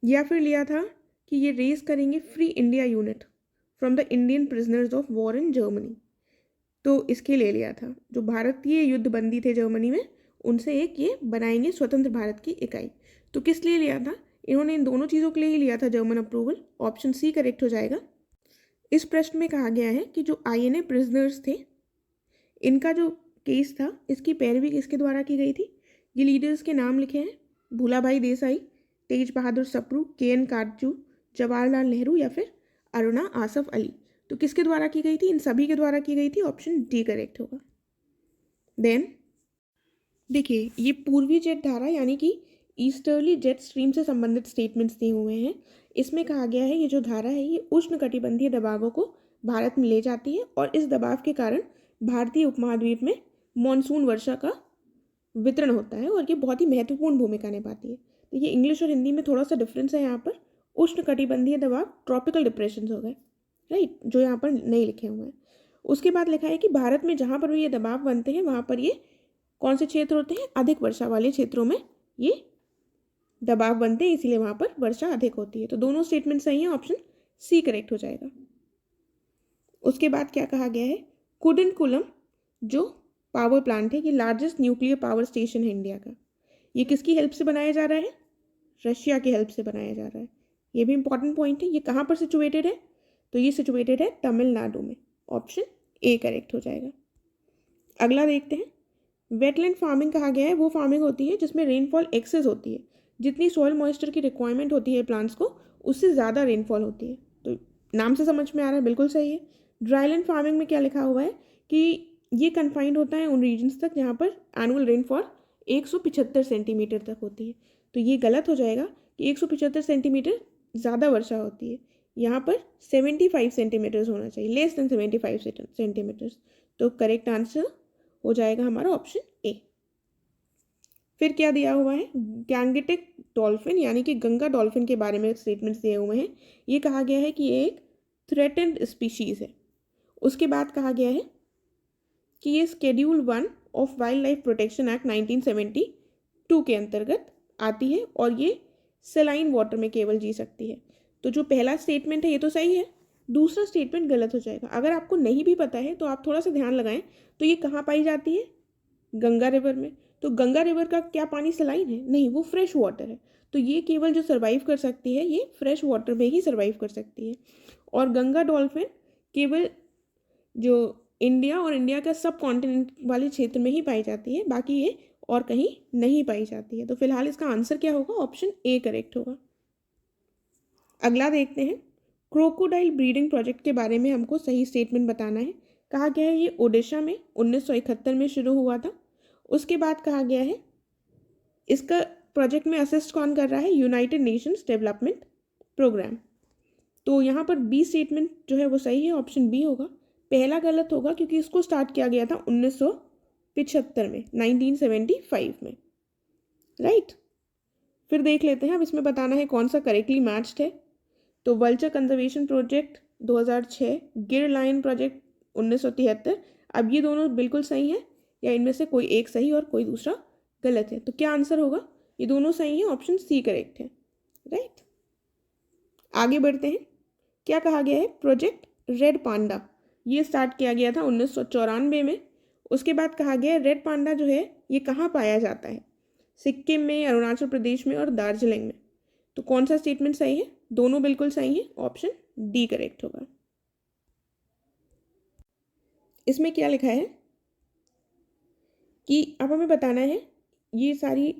Speaker 2: या फिर लिया था कि ये रेस करेंगे free India unit from the Indian prisoners of war in Germany. तो इसके लिए लिया था जो भारतीय युद्धबंदी थे जर्मनी में, उनसे एक ये बनाएंगे स्वतंत्र भारत की इकाई। तो किस लिए लिया था, इन्होंने इन दोनों चीज़ों के लिए ही लिया था German approval. Option C correct हो जाएगा। इस प्रश्न में कहा गया है कि जो INA प्रिजनर्स थे इनका जो केस था इसकी पैरवी किसके द्वारा की गई थी। ये लीडर्स के नाम लिखे हैं, भूलाभाई देसाई, तेज बहादुर सप्रू, KN काटजू, जवाहरलाल नेहरू या फिर अरुणा आसफ अली। तो किसके द्वारा की गई थी, इन सभी के द्वारा की गई थी। ऑप्शन डी करेक्ट होगा। देन देखिए ये पूर्वी जेट धारा यानी कि ईस्टर्ली जेट स्ट्रीम से संबंधित स्टेटमेंट्स दिए हुए हैं। इसमें कहा गया है ये जो धारा है ये उष्णकटिबंधीय दबावों को भारत में ले जाती है और इस दबाव के कारण भारतीय उपमहाद्वीप में मॉनसून वर्षा का वितरण होता है और ये बहुत ही महत्वपूर्ण भूमिका निभाती है। तो ये इंग्लिश और हिंदी में थोड़ा सा डिफरेंस है यहाँ पर। उष्णकटिबंधीय दबाव ट्रॉपिकल डिप्रेशन हो गए, राइट, जो यहाँ पर नहीं लिखे हुए हैं। उसके बाद लिखा है कि भारत में जहाँ पर भी ये दबाव बनते हैं वहाँ पर ये कौन से क्षेत्र होते हैं, अधिक वर्षा वाले क्षेत्रों में ये दबाव बनते हैं, इसीलिए वहाँ पर वर्षा अधिक होती है। तो दोनों स्टेटमेंट सही है, ऑप्शन सी करेक्ट हो जाएगा। उसके बाद क्या कहा गया है, कुडनकुलम जो पावर प्लांट है ये लार्जेस्ट न्यूक्लियर पावर स्टेशन है इंडिया का। ये किसकी हेल्प से बनाया जा रहा है, रशिया की हेल्प से बनाया जा रहा है। ये भी इंपॉर्टेंट पॉइंट है। ये कहाँ पर सिचुएटेड है, तो ये सिचुएटेड है तमिलनाडु में, ऑप्शन ए करेक्ट हो जाएगा। अगला देखते हैं, वेटलैंड फार्मिंग कहा गया है वो फार्मिंग होती है जिसमें रेनफॉल एक्सेस होती है, जितनी सॉइल मॉइस्चर की रिक्वायरमेंट होती है प्लांट्स को उससे ज़्यादा रेनफॉल होती है। तो नाम से समझ में आ रहा है, बिल्कुल सही है। ड्राईलैंड फार्मिंग में क्या लिखा हुआ है कि ये कन्फाइंड होता है उन रीजन्स तक जहाँ पर एनुअल रेनफॉल 175 सेंटीमीटर तक होती है। तो ये गलत हो जाएगा कि 175 सेंटीमीटर ज़्यादा वर्षा होती है, यहाँ पर 75 सेंटीमीटर्स होना चाहिए, लेस देन 75 सेंटीमीटर्स। तो करेक्ट आंसर हो जाएगा हमारा ऑप्शन ए। फिर क्या दिया हुआ है, गैंगेटिक डॉल्फिन यानी कि गंगा डॉल्फिन के बारे में स्टेटमेंट्स दिए हुए हैं। ये कहा गया है कि ये एक थ्रेटेंड स्पीशीज़ है। उसके बाद कहा गया है कि ये schedule 1 of wild life protection act 1972 के अंतर्गत आती है और ये सेलाइन वाटर में केवल जी सकती है। तो जो पहला स्टेटमेंट है ये तो सही है, दूसरा स्टेटमेंट गलत हो जाएगा। अगर आपको नहीं भी पता है तो आप थोड़ा सा ध्यान लगाएं, तो ये कहाँ पाई जाती है, गंगा रिवर में। तो गंगा रिवर का क्या पानी सलाइन है, नहीं, वो फ्रेश वाटर है। तो ये केवल जो सर्वाइव कर सकती है ये फ्रेश वाटर में ही सर्वाइव कर सकती है। और गंगा डॉल्फिन केवल जो इंडिया और इंडिया का सब कॉन्टिनेंट वाले क्षेत्र में ही पाई जाती है, बाकी ये और कहीं नहीं पाई जाती है। तो फिलहाल इसका आंसर क्या होगा, ऑप्शन ए करेक्ट होगा। अगला देखते हैं, क्रोकोडाइल ब्रीडिंग प्रोजेक्ट के बारे में हमको सही स्टेटमेंट बताना है। कहा गया है ये ओडिशा में 1971 में शुरू हुआ था। उसके बाद कहा गया है इसका प्रोजेक्ट में असिस्ट कौन कर रहा है, यूनाइटेड नेशंस डेवलपमेंट प्रोग्राम। तो यहाँ पर बी स्टेटमेंट जो है वो सही है, ऑप्शन बी होगा। पहला गलत होगा क्योंकि इसको स्टार्ट किया गया था 1975 में, 1975 में, राइट। फिर देख लेते हैं, अब इसमें बताना है कौन सा करेक्टली मैच्ड है। तो वल्चर कंजर्वेशन प्रोजेक्ट 2006, गिर लायन प्रोजेक्ट 1973। अब ये दोनों बिल्कुल सही है या इनमें से कोई एक सही और कोई दूसरा गलत है। तो क्या आंसर होगा, ये दोनों सही है, ऑप्शन सी करेक्ट है, राइट। आगे बढ़ते हैं, क्या कहा गया है, प्रोजेक्ट रेड पांडा ये स्टार्ट किया गया था 1994 में। उसके बाद कहा गया है रेड पांडा जो है ये कहाँ पाया जाता है, सिक्किम में, अरुणाचल प्रदेश में और दार्जिलिंग में। तो कौन सा स्टेटमेंट सही है, दोनों बिल्कुल सही है, ऑप्शन डी करेक्ट होगा। इसमें क्या लिखा है कि अब हमें बताना है, ये सारी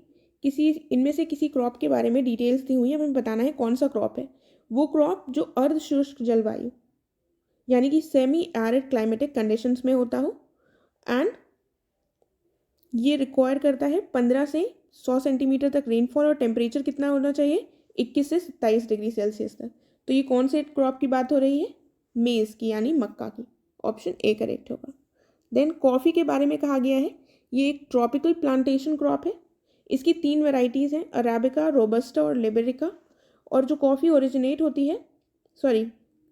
Speaker 2: किसी इनमें से किसी क्रॉप के बारे में डिटेल्स दी हुई है, हमें बताना है कौन सा क्रॉप है। वो क्रॉप जो अर्ध शुष्क जलवायु यानी कि सेमी एरिड क्लाइमेटिक कंडीशंस में होता हो, एंड ये रिक्वायर करता है 15 से 100 सेंटीमीटर तक रेनफॉल और टेम्परेचर कितना होना चाहिए, 21 से 27 डिग्री सेल्सियस तक। तो ये कौन से क्रॉप की बात हो रही है, मेज़ की यानी मक्का की, ऑप्शन ए करेक्ट होगा। देन कॉफ़ी के बारे में कहा गया है, ये एक ट्रॉपिकल प्लांटेशन क्रॉप है। इसकी 3 वेराइटीज़ हैं, अराबिका, रोबस्टा और लिबेरिका। और जो कॉफ़ी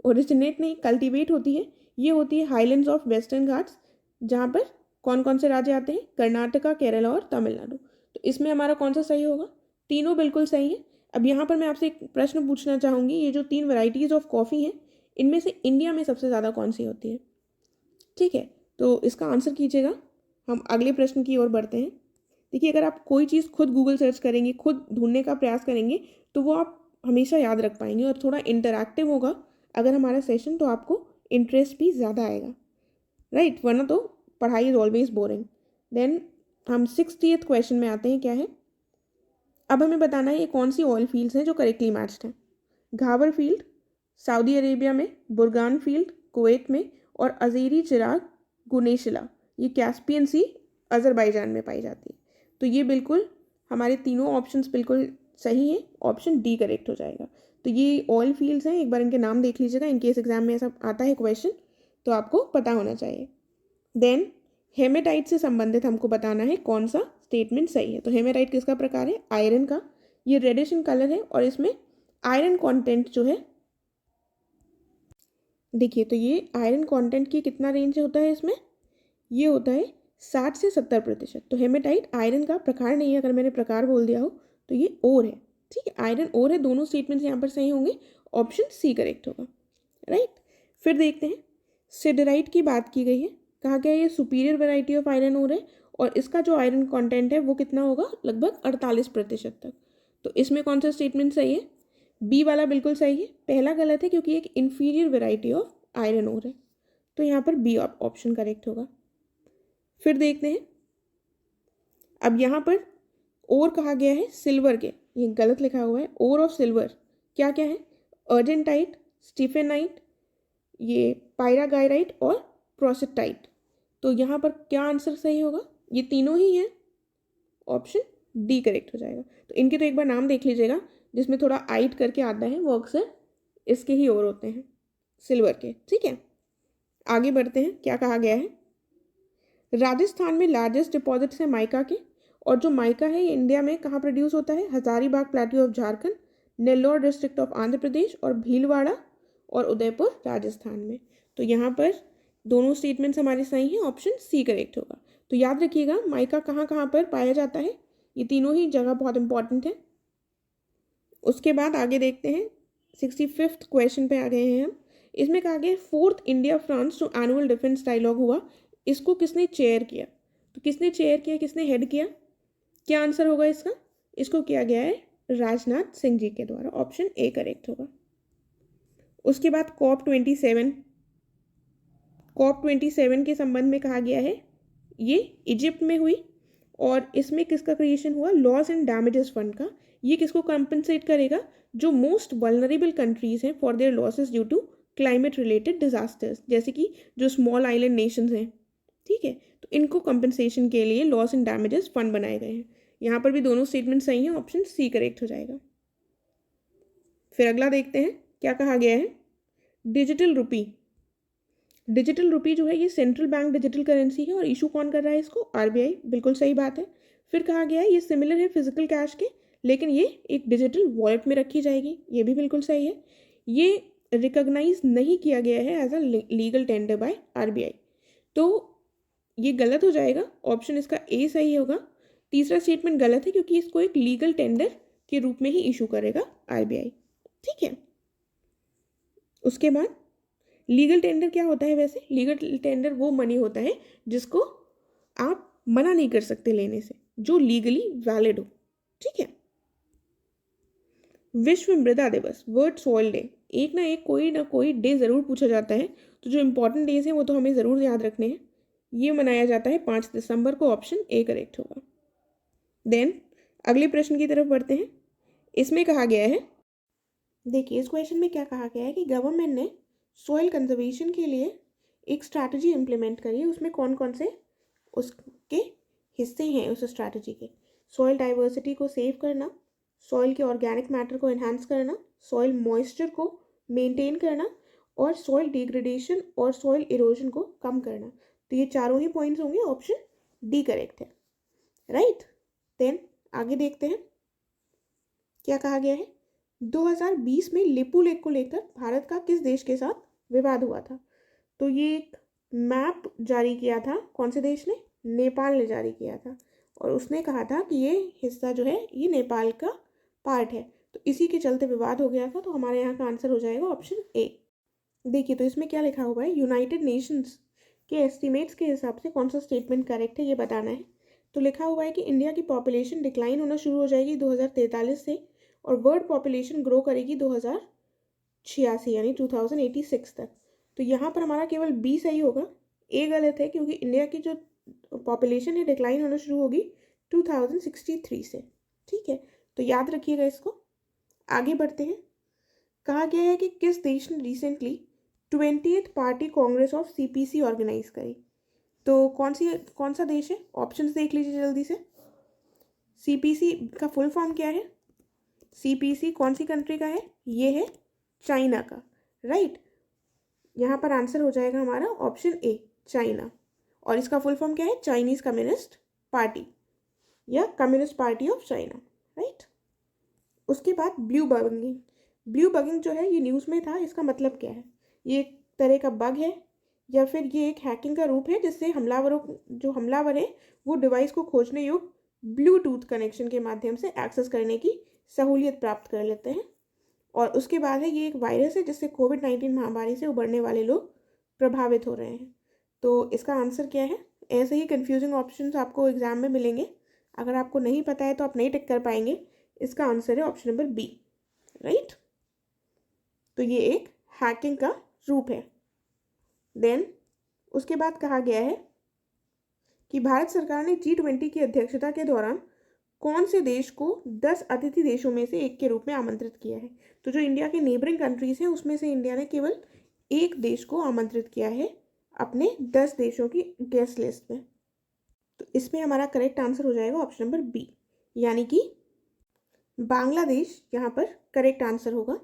Speaker 2: ओरिजिनेट नहीं कल्टीवेट होती है, ये होती है हाईलैंड्स ऑफ वेस्टर्न घाट्स, जहाँ पर कौन कौन से राज्य आते हैं, कर्नाटका, केरला और तमिलनाडु। तो इसमें हमारा कौन सा सही होगा, तीनों बिल्कुल सही है। अब यहाँ पर मैं आपसे एक प्रश्न पूछना चाहूँगी, ये जो 3 वेराइटीज़ ऑफ कॉफ़ी हैं इनमें से इंडिया में सबसे ज़्यादा कौन सी होती है, ठीक है। तो इसका आंसर कीजिएगा। हम अगले प्रश्न की ओर बढ़ते हैं। देखिए, अगर आप कोई चीज़ खुद गूगल सर्च करेंगे, खुद ढूंढने का प्रयास करेंगे, तो वो आप हमेशा याद रख पाएंगे और थोड़ा इंटरैक्टिव होगा अगर हमारा सेशन, तो आपको इंटरेस्ट भी ज़्यादा आएगा, राइट। वरना तो पढ़ाई इज़ ऑलवेज बोरिंग। देन हम 60th क्वेश्चन में आते हैं, क्या है, अब हमें बताना है ये कौन सी ऑयल फील्ड्स हैं जो करेक्टली मैच्ड हैं। घावर फील्ड सऊदी अरेबिया में, बुरगान फील्ड कुवैत में और अज़ेरी चिराग गुनेशिला ये कैस्पियन सी अज़रबैजान में पाई जाती है। तो ये बिल्कुल हमारे तीनों ऑप्शंस बिल्कुल सही हैं, ऑप्शन डी करेक्ट हो जाएगा। तो ये ऑयल फील्ड्स हैं, एक बार इनके नाम देख लीजिएगा, इनकेस एग्जाम में ऐसा आता है क्वेश्चन तो आपको पता होना चाहिए। देन हेमेटाइट से संबंधित हमको बताना है कौन सा स्टेटमेंट सही है। तो हेमेटाइट किसका प्रकार है, आयरन का। ये रेडिश इन कलर है और इसमें आयरन कंटेंट जो है देखिए तो ये आयरन कंटेंट की कितना रेंज होता है इसमें, ये होता है 60 से 70%। तो हेमेटाइट आयरन का प्रकार नहीं है, अगर मैंने प्रकार बोल दिया हो तो ये ओर है। ठीक है, आयरन ओर है। दोनों स्टेटमेंट्स यहाँ पर सही होंगे, ऑप्शन सी करेक्ट होगा। राइट, फिर देखते हैं सिडराइट की बात की गई है, कहा गया ये superior variety of iron ore है और इसका जो आयरन कंटेंट है वो कितना होगा, लगभग 48% तक। तो इसमें कौन सा स्टेटमेंट सही है, बी वाला बिल्कुल सही है। पहला गलत है क्योंकि एक inferior variety of iron ore है, तो यहाँ पर बी ऑप्शन करेक्ट होगा। फिर देखते हैं, अब यहाँ पर ओर कहा गया है सिल्वर के, ये गलत लिखा हुआ है, ओर ऑफ सिल्वर क्या क्या है, अर्जेंटाइट, स्टीफेनाइट, ये पायरागायराइट और प्रोसेटाइट। तो यहाँ पर क्या आंसर सही होगा, ये तीनों ही हैं, ऑप्शन डी करेक्ट हो जाएगा। तो इनके तो एक बार नाम देख लीजिएगा, जिसमें थोड़ा आइट करके आता है वो अक्सर इसके ही ओर होते हैं, सिल्वर के। ठीक है, आगे बढ़ते हैं, क्या कहा गया है, राजस्थान में लार्जेस्ट डिपॉजिट्स है माइका के, और जो माइका है ये इंडिया में कहाँ प्रोड्यूस होता है, Hazaribagh plateau of Jharkhand, Nellore district of Andhra Pradesh और भीलवाड़ा और उदयपुर राजस्थान में। तो यहाँ पर दोनों स्टेटमेंट्स हमारे सही हैं, ऑप्शन सी करेक्ट होगा। तो याद रखिएगा माइका कहाँ कहाँ पर पाया जाता है, ये तीनों ही जगह बहुत इंपॉर्टेंट है। उसके बाद आगे देखते हैं, 65th क्वेश्चन पे आ गए हैं हम। इसमें कहा गया 4th इंडिया फ्रांस जो एनुअल डिफेंस डायलॉग हुआ, इसको किसने चेयर किया, तो किसने चेयर किया, किसने हेड किया, क्या आंसर होगा इसका, इसको किया गया है राजनाथ सिंह जी के द्वारा, ऑप्शन ए करेक्ट होगा। उसके बाद COP27 के संबंध में कहा गया है, ये इजिप्ट में हुई और इसमें किसका क्रिएशन हुआ, लॉस एंड डैमेजेस फंड का। ये किसको कंपनसेट करेगा, जो मोस्ट वल्नरेबल कंट्रीज हैं for their losses due to climate related disasters, जैसे कि जो स्मॉल आइलैंड नेशंस हैं। ठीक है, तो इनको कंपनसेशन के लिए लॉस एंड डैमेजेस फंड बनाए गए हैं। यहाँ पर भी दोनों स्टेटमेंट सही हैं, ऑप्शन सी करेक्ट हो जाएगा। फिर अगला देखते हैं, क्या कहा गया है, डिजिटल रुपी। डिजिटल रुपी जो है ये सेंट्रल बैंक डिजिटल करेंसी है और इशू कौन कर रहा है इसको, आरबीआई, बिल्कुल सही बात है। फिर कहा गया है ये सिमिलर है फिजिकल कैश के, लेकिन ये एक डिजिटल वॉलेट में रखी जाएगी, ये भी बिल्कुल सही है। ये रिकॉग्नाइज नहीं किया गया है as a legal tender by RBI, तो ये गलत हो जाएगा, ऑप्शन इसका ए सही होगा। तीसरा स्टेटमेंट गलत है क्योंकि इसको एक लीगल टेंडर के रूप में ही इशू करेगा आरबीआई। ठीक है, उसके बाद लीगल टेंडर क्या होता है, वैसे लीगल टेंडर वो मनी होता है जिसको आप मना नहीं कर सकते लेने से, जो लीगली वैलिड हो। ठीक है, विश्व मृदा दिवस, वर्ल्ड सॉइल डे, एक ना कोई डे ज़रूर पूछा जाता है, तो जो इंपॉर्टेंट डेज हैं वो तो हमें ज़रूर याद रखने हैं। ये मनाया जाता है 5 दिसंबर को, ऑप्शन ए करेक्ट होगा। देन अगले प्रश्न की तरफ बढ़ते हैं। इसमें कहा गया है, देखिए इस क्वेश्चन में क्या कहा गया है कि गवर्नमेंट ने सॉइल कंजर्वेशन के लिए एक स्ट्रैटेजी इम्प्लीमेंट करी है, उसमें कौन कौन से उसके हिस्से हैं उस स्ट्रैटेजी के, सॉइल डाइवर्सिटी को सेव करना, सॉइल के ऑर्गेनिक मैटर को एनहांस करना, सॉइल मॉइस्चर को मेंटेन करना और सॉइल डिग्रेडेशन और सॉइल इरोजन को कम करना। तो ये चारों ही पॉइंट्स होंगे, ऑप्शन डी करेक्ट है। राइट, देन आगे देखते हैं, क्या कहा गया है, 2020 में लिपू लेक को लेकर भारत का किस देश के साथ विवाद हुआ था। तो ये एक मैप जारी किया था, कौन से देश ने, नेपाल ने जारी किया था, और उसने कहा था कि ये हिस्सा जो है ये नेपाल का पार्ट है, तो इसी के चलते विवाद हो गया था। तो हमारे यहाँ का आंसर हो जाएगा ऑप्शन ए। देखिए तो इसमें क्या लिखा हुआ है, यूनाइटेड नेशंस के एस्टिमेट्स के हिसाब से कौन सा स्टेटमेंट करेक्ट है ये बताना है। तो लिखा हुआ है कि इंडिया की पॉपुलेशन डिक्लाइन होना शुरू हो जाएगी 2043 से और वर्ल्ड पॉपुलेशन ग्रो करेगी 2086 यानी 2086 तक। तो यहाँ पर हमारा केवल बी सही होगा, ए गलत है क्योंकि इंडिया की जो पॉपुलेशन है डिक्लाइन होना शुरू होगी 2063 से। ठीक है, तो याद रखिएगा इसको। आगे बढ़ते हैं, कहा गया है कि किस देश ने recently 20th party congress of CPC organize करी। तो कौन सा देश है, ऑप्शंस देख लीजिए जल्दी से। सीपीसी का फुल फॉर्म क्या है, सीपीसी कौन सी कंट्री का है, ये है चाइना का। राइट, यहाँ पर आंसर हो जाएगा हमारा ऑप्शन ए, चाइना, और इसका फुल फॉर्म क्या है, चाइनीज कम्युनिस्ट पार्टी या communist party of China. Right, उसके बाद ब्लू बगिंग जो है ये न्यूज़ में था, इसका मतलब क्या है, ये तरह का बग है या फिर ये एक हैकिंग का रूप है जिससे हमलावर है वो डिवाइस को खोजने योग्य ब्लूटूथ कनेक्शन के माध्यम से एक्सेस करने की सहूलियत प्राप्त कर लेते हैं। और उसके बाद है ये एक वायरस है जिससे कोविड-19 महामारी से उबरने वाले लोग प्रभावित हो रहे हैं। तो इसका आंसर क्या है? ऐसे ही कन्फ्यूजिंग ऑप्शंस आपको एग्जाम में मिलेंगे, अगर आपको नहीं पता है तो आप नहीं टिक कर पाएंगे। इसका आंसर है ऑप्शन नंबर बी, राइट। तो ये एक हैकिंग का रूप है। देन उसके बाद कहा गया है कि भारत सरकार ने G20 की अध्यक्षता के दौरान कौन से देश को 10 अतिथि देशों में से एक के रूप में आमंत्रित किया है। तो जो इंडिया के नेबरिंग कंट्रीज हैं उसमें से इंडिया ने केवल एक देश को आमंत्रित किया है अपने 10 देशों की गेस्ट लिस्ट में। तो इसमें हमारा करेक्ट आंसर हो जाएगा ऑप्शन नंबर बी, यानी कि बांग्लादेश यहाँ पर करेक्ट आंसर होगा।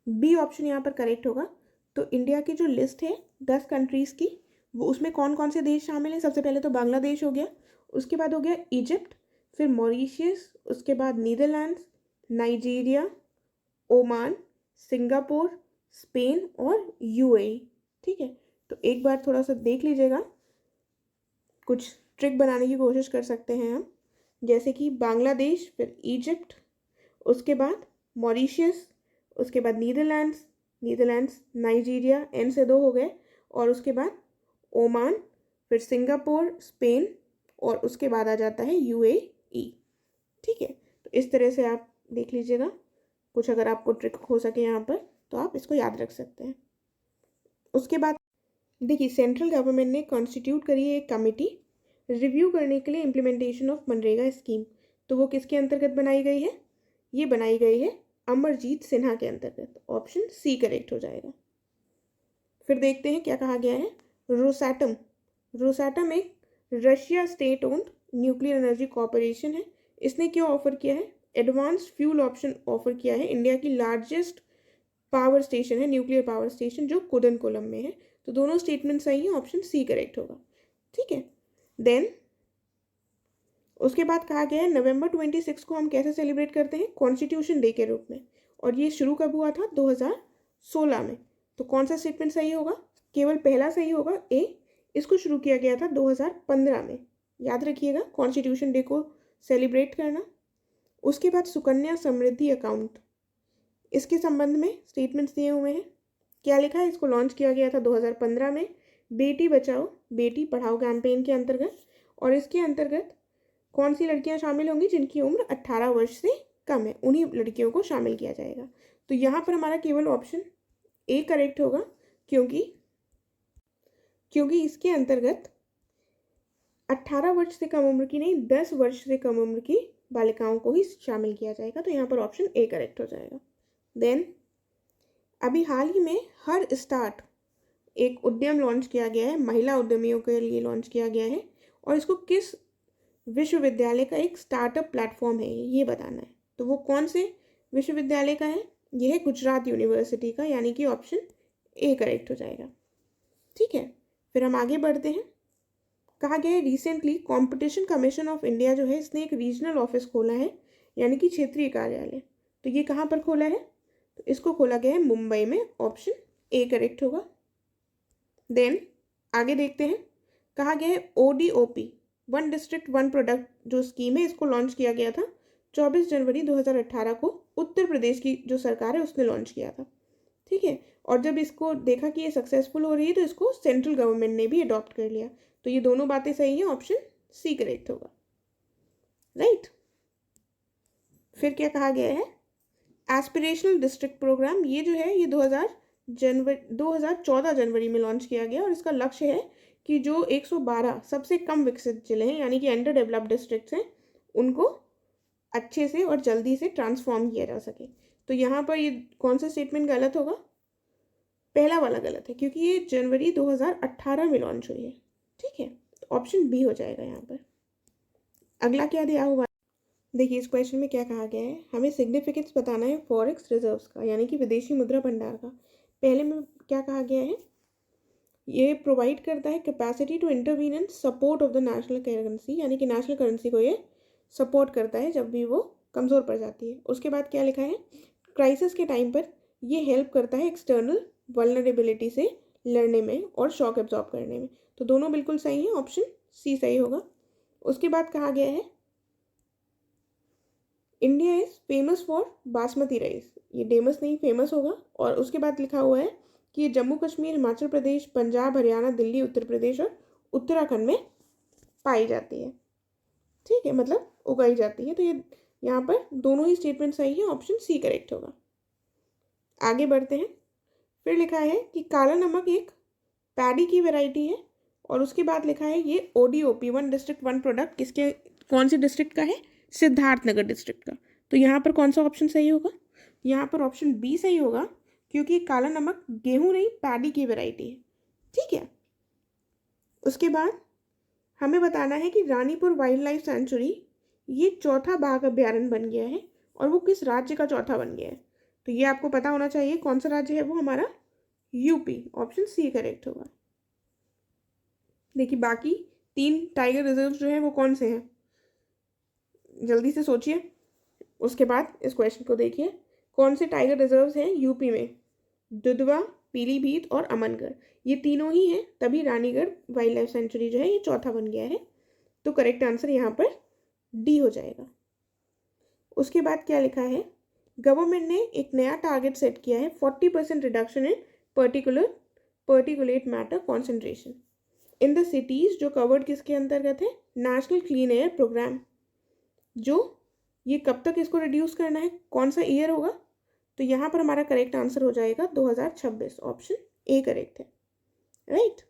Speaker 2: बी ऑप्शन यहाँ पर करेक्ट होगा। तो इंडिया की जो लिस्ट है 10 कंट्रीज़ की, वो उसमें कौन कौन से देश शामिल हैं? सबसे पहले तो बांग्लादेश हो गया, उसके बाद हो गया इजिप्ट, फिर मॉरिशियस, उसके बाद Netherlands, Nigeria, Oman, Singapore, Spain और यूएई। ठीक है, तो एक बार थोड़ा सा देख लीजिएगा, कुछ ट्रिक बनाने की कोशिश कर सकते हैं हम, जैसे कि बांग्लादेश, फिर इजिप्ट, उसके बाद मॉरिशियस, उसके बाद नीदरलैंड्स, नाइजीरिया, एन से 2 हो गए, और उसके बाद ओमान, फिर सिंगापुर, स्पेन, और उसके बाद आ जाता है यूएई। ठीक है, तो इस तरह से आप देख लीजिएगा, कुछ अगर आपको ट्रिक हो सके यहाँ पर तो आप इसको याद रख सकते हैं। उसके बाद देखिए, सेंट्रल गवर्नमेंट ने कॉन्स्टिट्यूट करी है एक कमेटी रिव्यू करने के लिए इम्प्लीमेंटेशन ऑफ मनरेगा स्कीम। तो वो किसके अंतर्गत बनाई गई है? ये बनाई गई है अमरजीत सिन्हा के अंतर्गत। ऑप्शन सी करेक्ट हो जाएगा। फिर देखते हैं क्या कहा गया है। रोसाटम एक Russia state owned nuclear energy corporation है। इसने क्यों ऑफर किया है? एडवांस फ्यूल ऑप्शन ऑफर किया है। इंडिया की लार्जेस्ट पावर स्टेशन है, न्यूक्लियर पावर स्टेशन, जो कुदनकुलम में है। तो दोनों स्टेटमेंट सही है, ऑप्शन सी करेक्ट होगा। ठीक है, देन उसके बाद कहा गया है नवंबर 26 को हम कैसे सेलिब्रेट करते हैं? कॉन्स्टिट्यूशन डे के रूप में। और ये शुरू कब हुआ था? 2016 में। तो कौन सा स्टेटमेंट सही होगा? केवल पहला सही होगा, ए। इसको शुरू किया गया था 2015 में। याद रखिएगा, कॉन्स्टिट्यूशन डे को सेलिब्रेट करना। उसके बाद सुकन्या समृद्धि अकाउंट, इसके संबंध में स्टेटमेंट्स दिए हुए हैं। क्या लिखा है? इसको लॉन्च किया गया था 2015 में बेटी बचाओ बेटी पढ़ाओ कैंपेन के अंतर्गत। और इसके अंतर्गत कौन सी लड़कियां शामिल होंगी? जिनकी उम्र 18 वर्ष से कम है, उन्हीं लड़कियों को शामिल किया जाएगा। तो यहाँ पर हमारा केवल ऑप्शन ए करेक्ट होगा, क्योंकि इसके अंतर्गत 18 वर्ष से कम उम्र की नहीं, 10 वर्ष से कम उम्र की बालिकाओं को ही शामिल किया जाएगा। तो यहाँ पर ऑप्शन ए करेक्ट हो जाएगा। देन अभी हाल ही में हर स्टार्ट एक उद्यम लॉन्च किया गया है, महिला उद्यमियों के लिए लॉन्च किया गया है। और इसको किस विश्वविद्यालय का एक स्टार्टअप प्लेटफॉर्म है, ये बताना है। तो वो कौन से विश्वविद्यालय का है? यह है गुजरात यूनिवर्सिटी का, यानी कि ऑप्शन ए करेक्ट हो जाएगा। ठीक है, फिर हम आगे बढ़ते हैं। कहा गया है recently competition commission of India जो है, इसने एक रीजनल ऑफिस खोला है, यानी कि क्षेत्रीय कार्यालय। तो ये कहाँ पर खोला है? तो इसको खोला गया है मुंबई में। ऑप्शन ए करेक्ट होगा। देन आगे देखते हैं। कहा गया है ODOP, one district one product जो स्कीम है, इसको लॉन्च किया गया था 24 जनवरी 2018 को। उत्तर प्रदेश की जो सरकार है उसने लॉन्च किया था। ठीक है, और जब इसको देखा कि ये सक्सेसफुल हो रही है तो इसको सेंट्रल गवर्नमेंट ने भी अडॉप्ट कर लिया। तो ये दोनों बातें सही हैं, ऑप्शन सी करेक्ट होगा, राइट। फिर क्या कहा गया है? एस्पिरेशनल डिस्ट्रिक्ट प्रोग्राम, ये जो है ये 2014 जनवरी में लॉन्च किया गया। और इसका लक्ष्य है कि जो 112 सबसे कम विकसित जिले हैं, यानी कि अंडर डेवलप्ड डिस्ट्रिक्ट्स हैं, उनको अच्छे से और जल्दी से ट्रांसफॉर्म किया जा सके। तो यहाँ पर ये कौन सा स्टेटमेंट गलत होगा? पहला वाला गलत है, क्योंकि ये जनवरी 2018 में लॉन्च हुई है। ठीक है, तो ऑप्शन बी हो जाएगा यहाँ पर। अगला क्या दिया हुआ? देखिए, इस क्वेश्चन में क्या कहा गया है, हमें सिग्निफिकेंस बताना है फॉरेक्स रिजर्व्स का, यानी कि विदेशी मुद्रा भंडार का। पहले में क्या कहा गया है? ये प्रोवाइड करता है capacity to intervene and support of the national currency, यानी कि नेशनल करेंसी को ये सपोर्ट करता है जब भी वो कमज़ोर पड़ जाती है। उसके बाद क्या लिखा है? क्राइसिस के टाइम पर ये हेल्प करता है एक्सटर्नल वल्नरेबिलिटी से लड़ने में और शॉक एब्जॉर्ब करने में। तो दोनों बिल्कुल सही है, ऑप्शन सी सही होगा। उसके बाद कहा गया है India is famous for basmati rice, ये डेमस नहीं फेमस होगा। और उसके बाद लिखा हुआ है कि ये जम्मू कश्मीर, हिमाचल प्रदेश, पंजाब, हरियाणा, दिल्ली, उत्तर प्रदेश और उत्तराखंड में पाई जाती है। ठीक है, मतलब उगाई जाती है। तो ये यहाँ पर दोनों ही स्टेटमेंट सही है, ऑप्शन सी करेक्ट होगा। आगे बढ़ते हैं। फिर लिखा है कि काला नमक एक पैडी की वैरायटी है। और उसके बाद लिखा है ये ODOP, one district one product, किसके, कौन सी डिस्ट्रिक्ट का है, सिद्धार्थनगर डिस्ट्रिक्ट का। तो यहाँ पर कौन सा ऑप्शन सही होगा, यहाँ पर ऑप्शन बी सही होगा, क्योंकि काला नमक गेहूं नहीं पैडी की वैरायटी है। ठीक है। उसके बाद हमें बताना है कि रानीपुर वाइल्ड लाइफ सेंचुरी ये चौथा बाघ अभ्यारण्य बन गया है और वो किस राज्य का चौथा बन गया है। तो ये आपको पता होना चाहिए, कौन सा राज्य है वो हमारा, यूपी, ऑप्शन सी करेक्ट होगा। देखिए बाकी 3 टाइगर रिजर्व जो है वो कौन से हैं, जल्दी से सोचिए। उसके बाद इस क्वेश्चन को देखिए, कौन से टाइगर रिजर्व्स हैं यूपी में, दुधवा, पीलीभीत और अमनगढ़, ये तीनों ही हैं, तभी रानीगढ़ वाइल्ड लाइफ सेंचुरी जो है ये चौथा बन गया है। तो करेक्ट आंसर यहाँ पर डी हो जाएगा। उसके बाद क्या लिखा है, गवर्नमेंट ने एक नया टारगेट सेट किया है, 40% reduction in particulate matter concentration in the cities, जो कवर्ड किसके अंतर्गत है, नेशनल क्लीन एयर प्रोग्राम। जो ये कब तक इसको रिड्यूस करना है, कौन सा ईयर होगा, तो यहाँ पर हमारा करेक्ट आंसर हो जाएगा 2026, ऑप्शन ए करेक्ट है, राइट।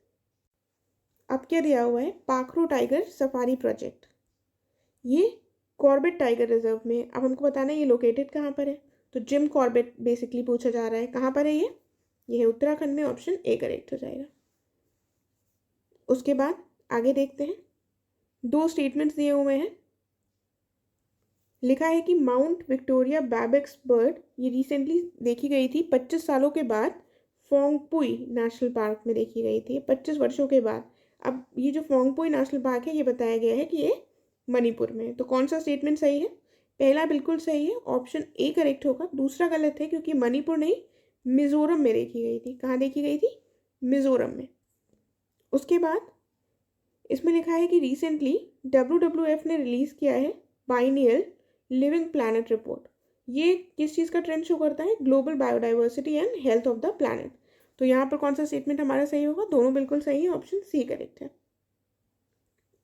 Speaker 2: अब क्या दिया हुआ है, पाखरू टाइगर सफारी प्रोजेक्ट, ये कॉर्बेट टाइगर रिजर्व में। अब हमको बताना है ये लोकेटेड कहाँ पर है, तो जिम कॉर्बेट बेसिकली पूछा जा रहा है, कहाँ पर है ये है उत्तराखंड में, ऑप्शन ए करेक्ट हो जाएगा। उसके बाद आगे देखते हैं, 2 स्टेटमेंट्स दिए हुए हैं। लिखा है कि माउंट विक्टोरिया बैबेक्स बर्ड ये रिसेंटली देखी गई थी, 25 सालों के बाद फोंगपुई नेशनल पार्क में देखी गई थी, 25 वर्षों के बाद। अब ये जो फोंगपुई नेशनल पार्क है ये बताया गया है कि ये मणिपुर में है। तो कौन सा स्टेटमेंट सही है, पहला बिल्कुल सही है, ऑप्शन ए करेक्ट होगा। दूसरा गलत है, क्योंकि मणिपुर नहीं मिजोरम में देखी गई थी। कहाँ देखी गई थी, मिजोरम में। उसके बाद इसमें लिखा है कि रिसेंटली WWF ने रिलीज किया है बाइनियल लिविंग प्लैनेट रिपोर्ट, ये किस चीज़ का ट्रेंड शो करता है, global biodiversity and health of the planet. तो यहाँ पर कौन सा स्टेटमेंट हमारा सही होगा, दोनों बिल्कुल सही है, ऑप्शन सी करेक्ट है।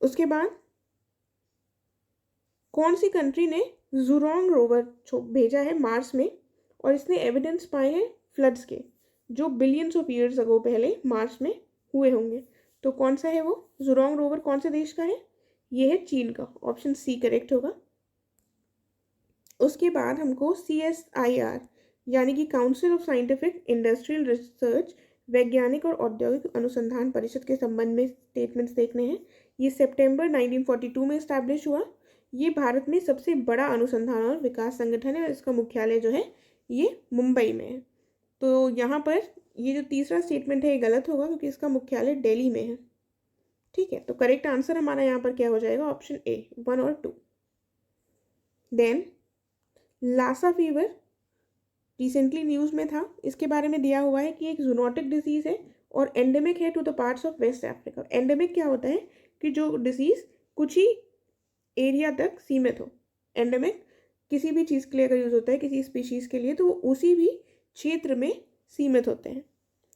Speaker 2: उसके बाद कौन सी कंट्री ने जुरोंग रोवर भेजा है मार्स में, और इसने एविडेंस पाए हैं फ्लड्स के, जो बिलियंस ऑफ ईयर्स अगो पहले मार्स में हुए होंगे। तो कौन सा है वो, जुरोंग रोवर कौन से देश का है, ये है चीन का, ऑप्शन सी करेक्ट होगा। उसके बाद हमको CSIR यानी कि council of scientific industrial research, वैज्ञानिक और औद्योगिक अनुसंधान परिषद के संबंध में स्टेटमेंट्स देखने हैं। ये सितंबर 1942 में इस्टेब्लिश हुआ। ये भारत में सबसे बड़ा अनुसंधान और विकास संगठन है और इसका मुख्यालय जो है ये मुंबई में है। तो यहाँ पर ये जो तीसरा स्टेटमेंट है ये गलत होगा, क्योंकि इसका मुख्यालय दिल्ली में है। ठीक है, तो करेक्ट आंसर हमारा यहाँ पर क्या हो जाएगा, ऑप्शन ए 1 और 2। Then Lassa fever recently news में था, इसके बारे में दिया हुआ है कि एक जूनोटिक डिसीज़ है और एंडेमिक है to the parts of West Africa. Endemic क्या होता है कि जो डिसीज़ कुछ ही एरिया तक सीमित हो। एंडेमिक किसी भी चीज़ के लिए अगर यूज़ होता है, किसी स्पीशीज़ के लिए, तो वो उसी भी क्षेत्र में सीमित होते हैं।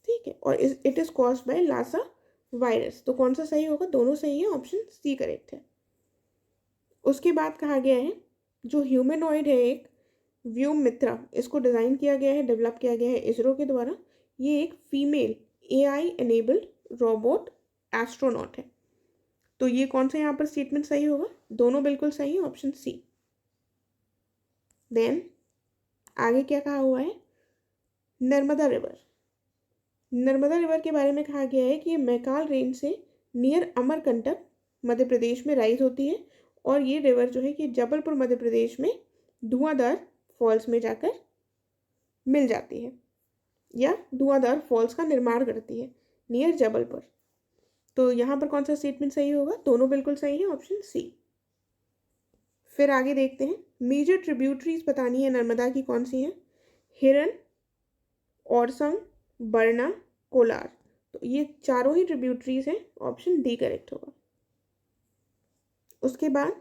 Speaker 2: ठीक है, और it is caused by Lassa virus. तो कौन सा सही होगा, दोनों सही है, ऑप्शन सी करेक्ट है। उसके बाद कहा गया है जो ह्यूमनॉइड है एक व्योममित्रा, इसको डिज़ाइन किया गया है, डेवलप किया गया है इसरो के द्वारा। ये एक female AI enabled robot astronaut है। तो ये कौन सा यहाँ पर स्टेटमेंट सही होगा, दोनों बिल्कुल सही है, ऑप्शन सी। देन आगे क्या कहा हुआ है, नर्मदा रिवर। नर्मदा रिवर के बारे में कहा गया है कि ये मैकाल रेंज से नियर अमरकंटक मध्य प्रदेश में राइज होती है, और ये रिवर जो है कि जबलपुर मध्य प्रदेश में धुआंधार फॉल्स में जाकर मिल जाती है, या धुआंधार फॉल्स का निर्माण करती है नियर जबलपुर। तो यहाँ पर कौन सा स्टेटमेंट सही होगा, दोनों बिल्कुल सही है, ऑप्शन सी। फिर आगे देखते हैं, मेजर ट्रिब्यूटरीज बतानी है नर्मदा की कौन सी हैं, हिरन, औरसंग, बरना, कोलार। तो ये चारों ही ट्रिब्यूटरीज हैं, ऑप्शन डी करेक्ट होगा। उसके बाद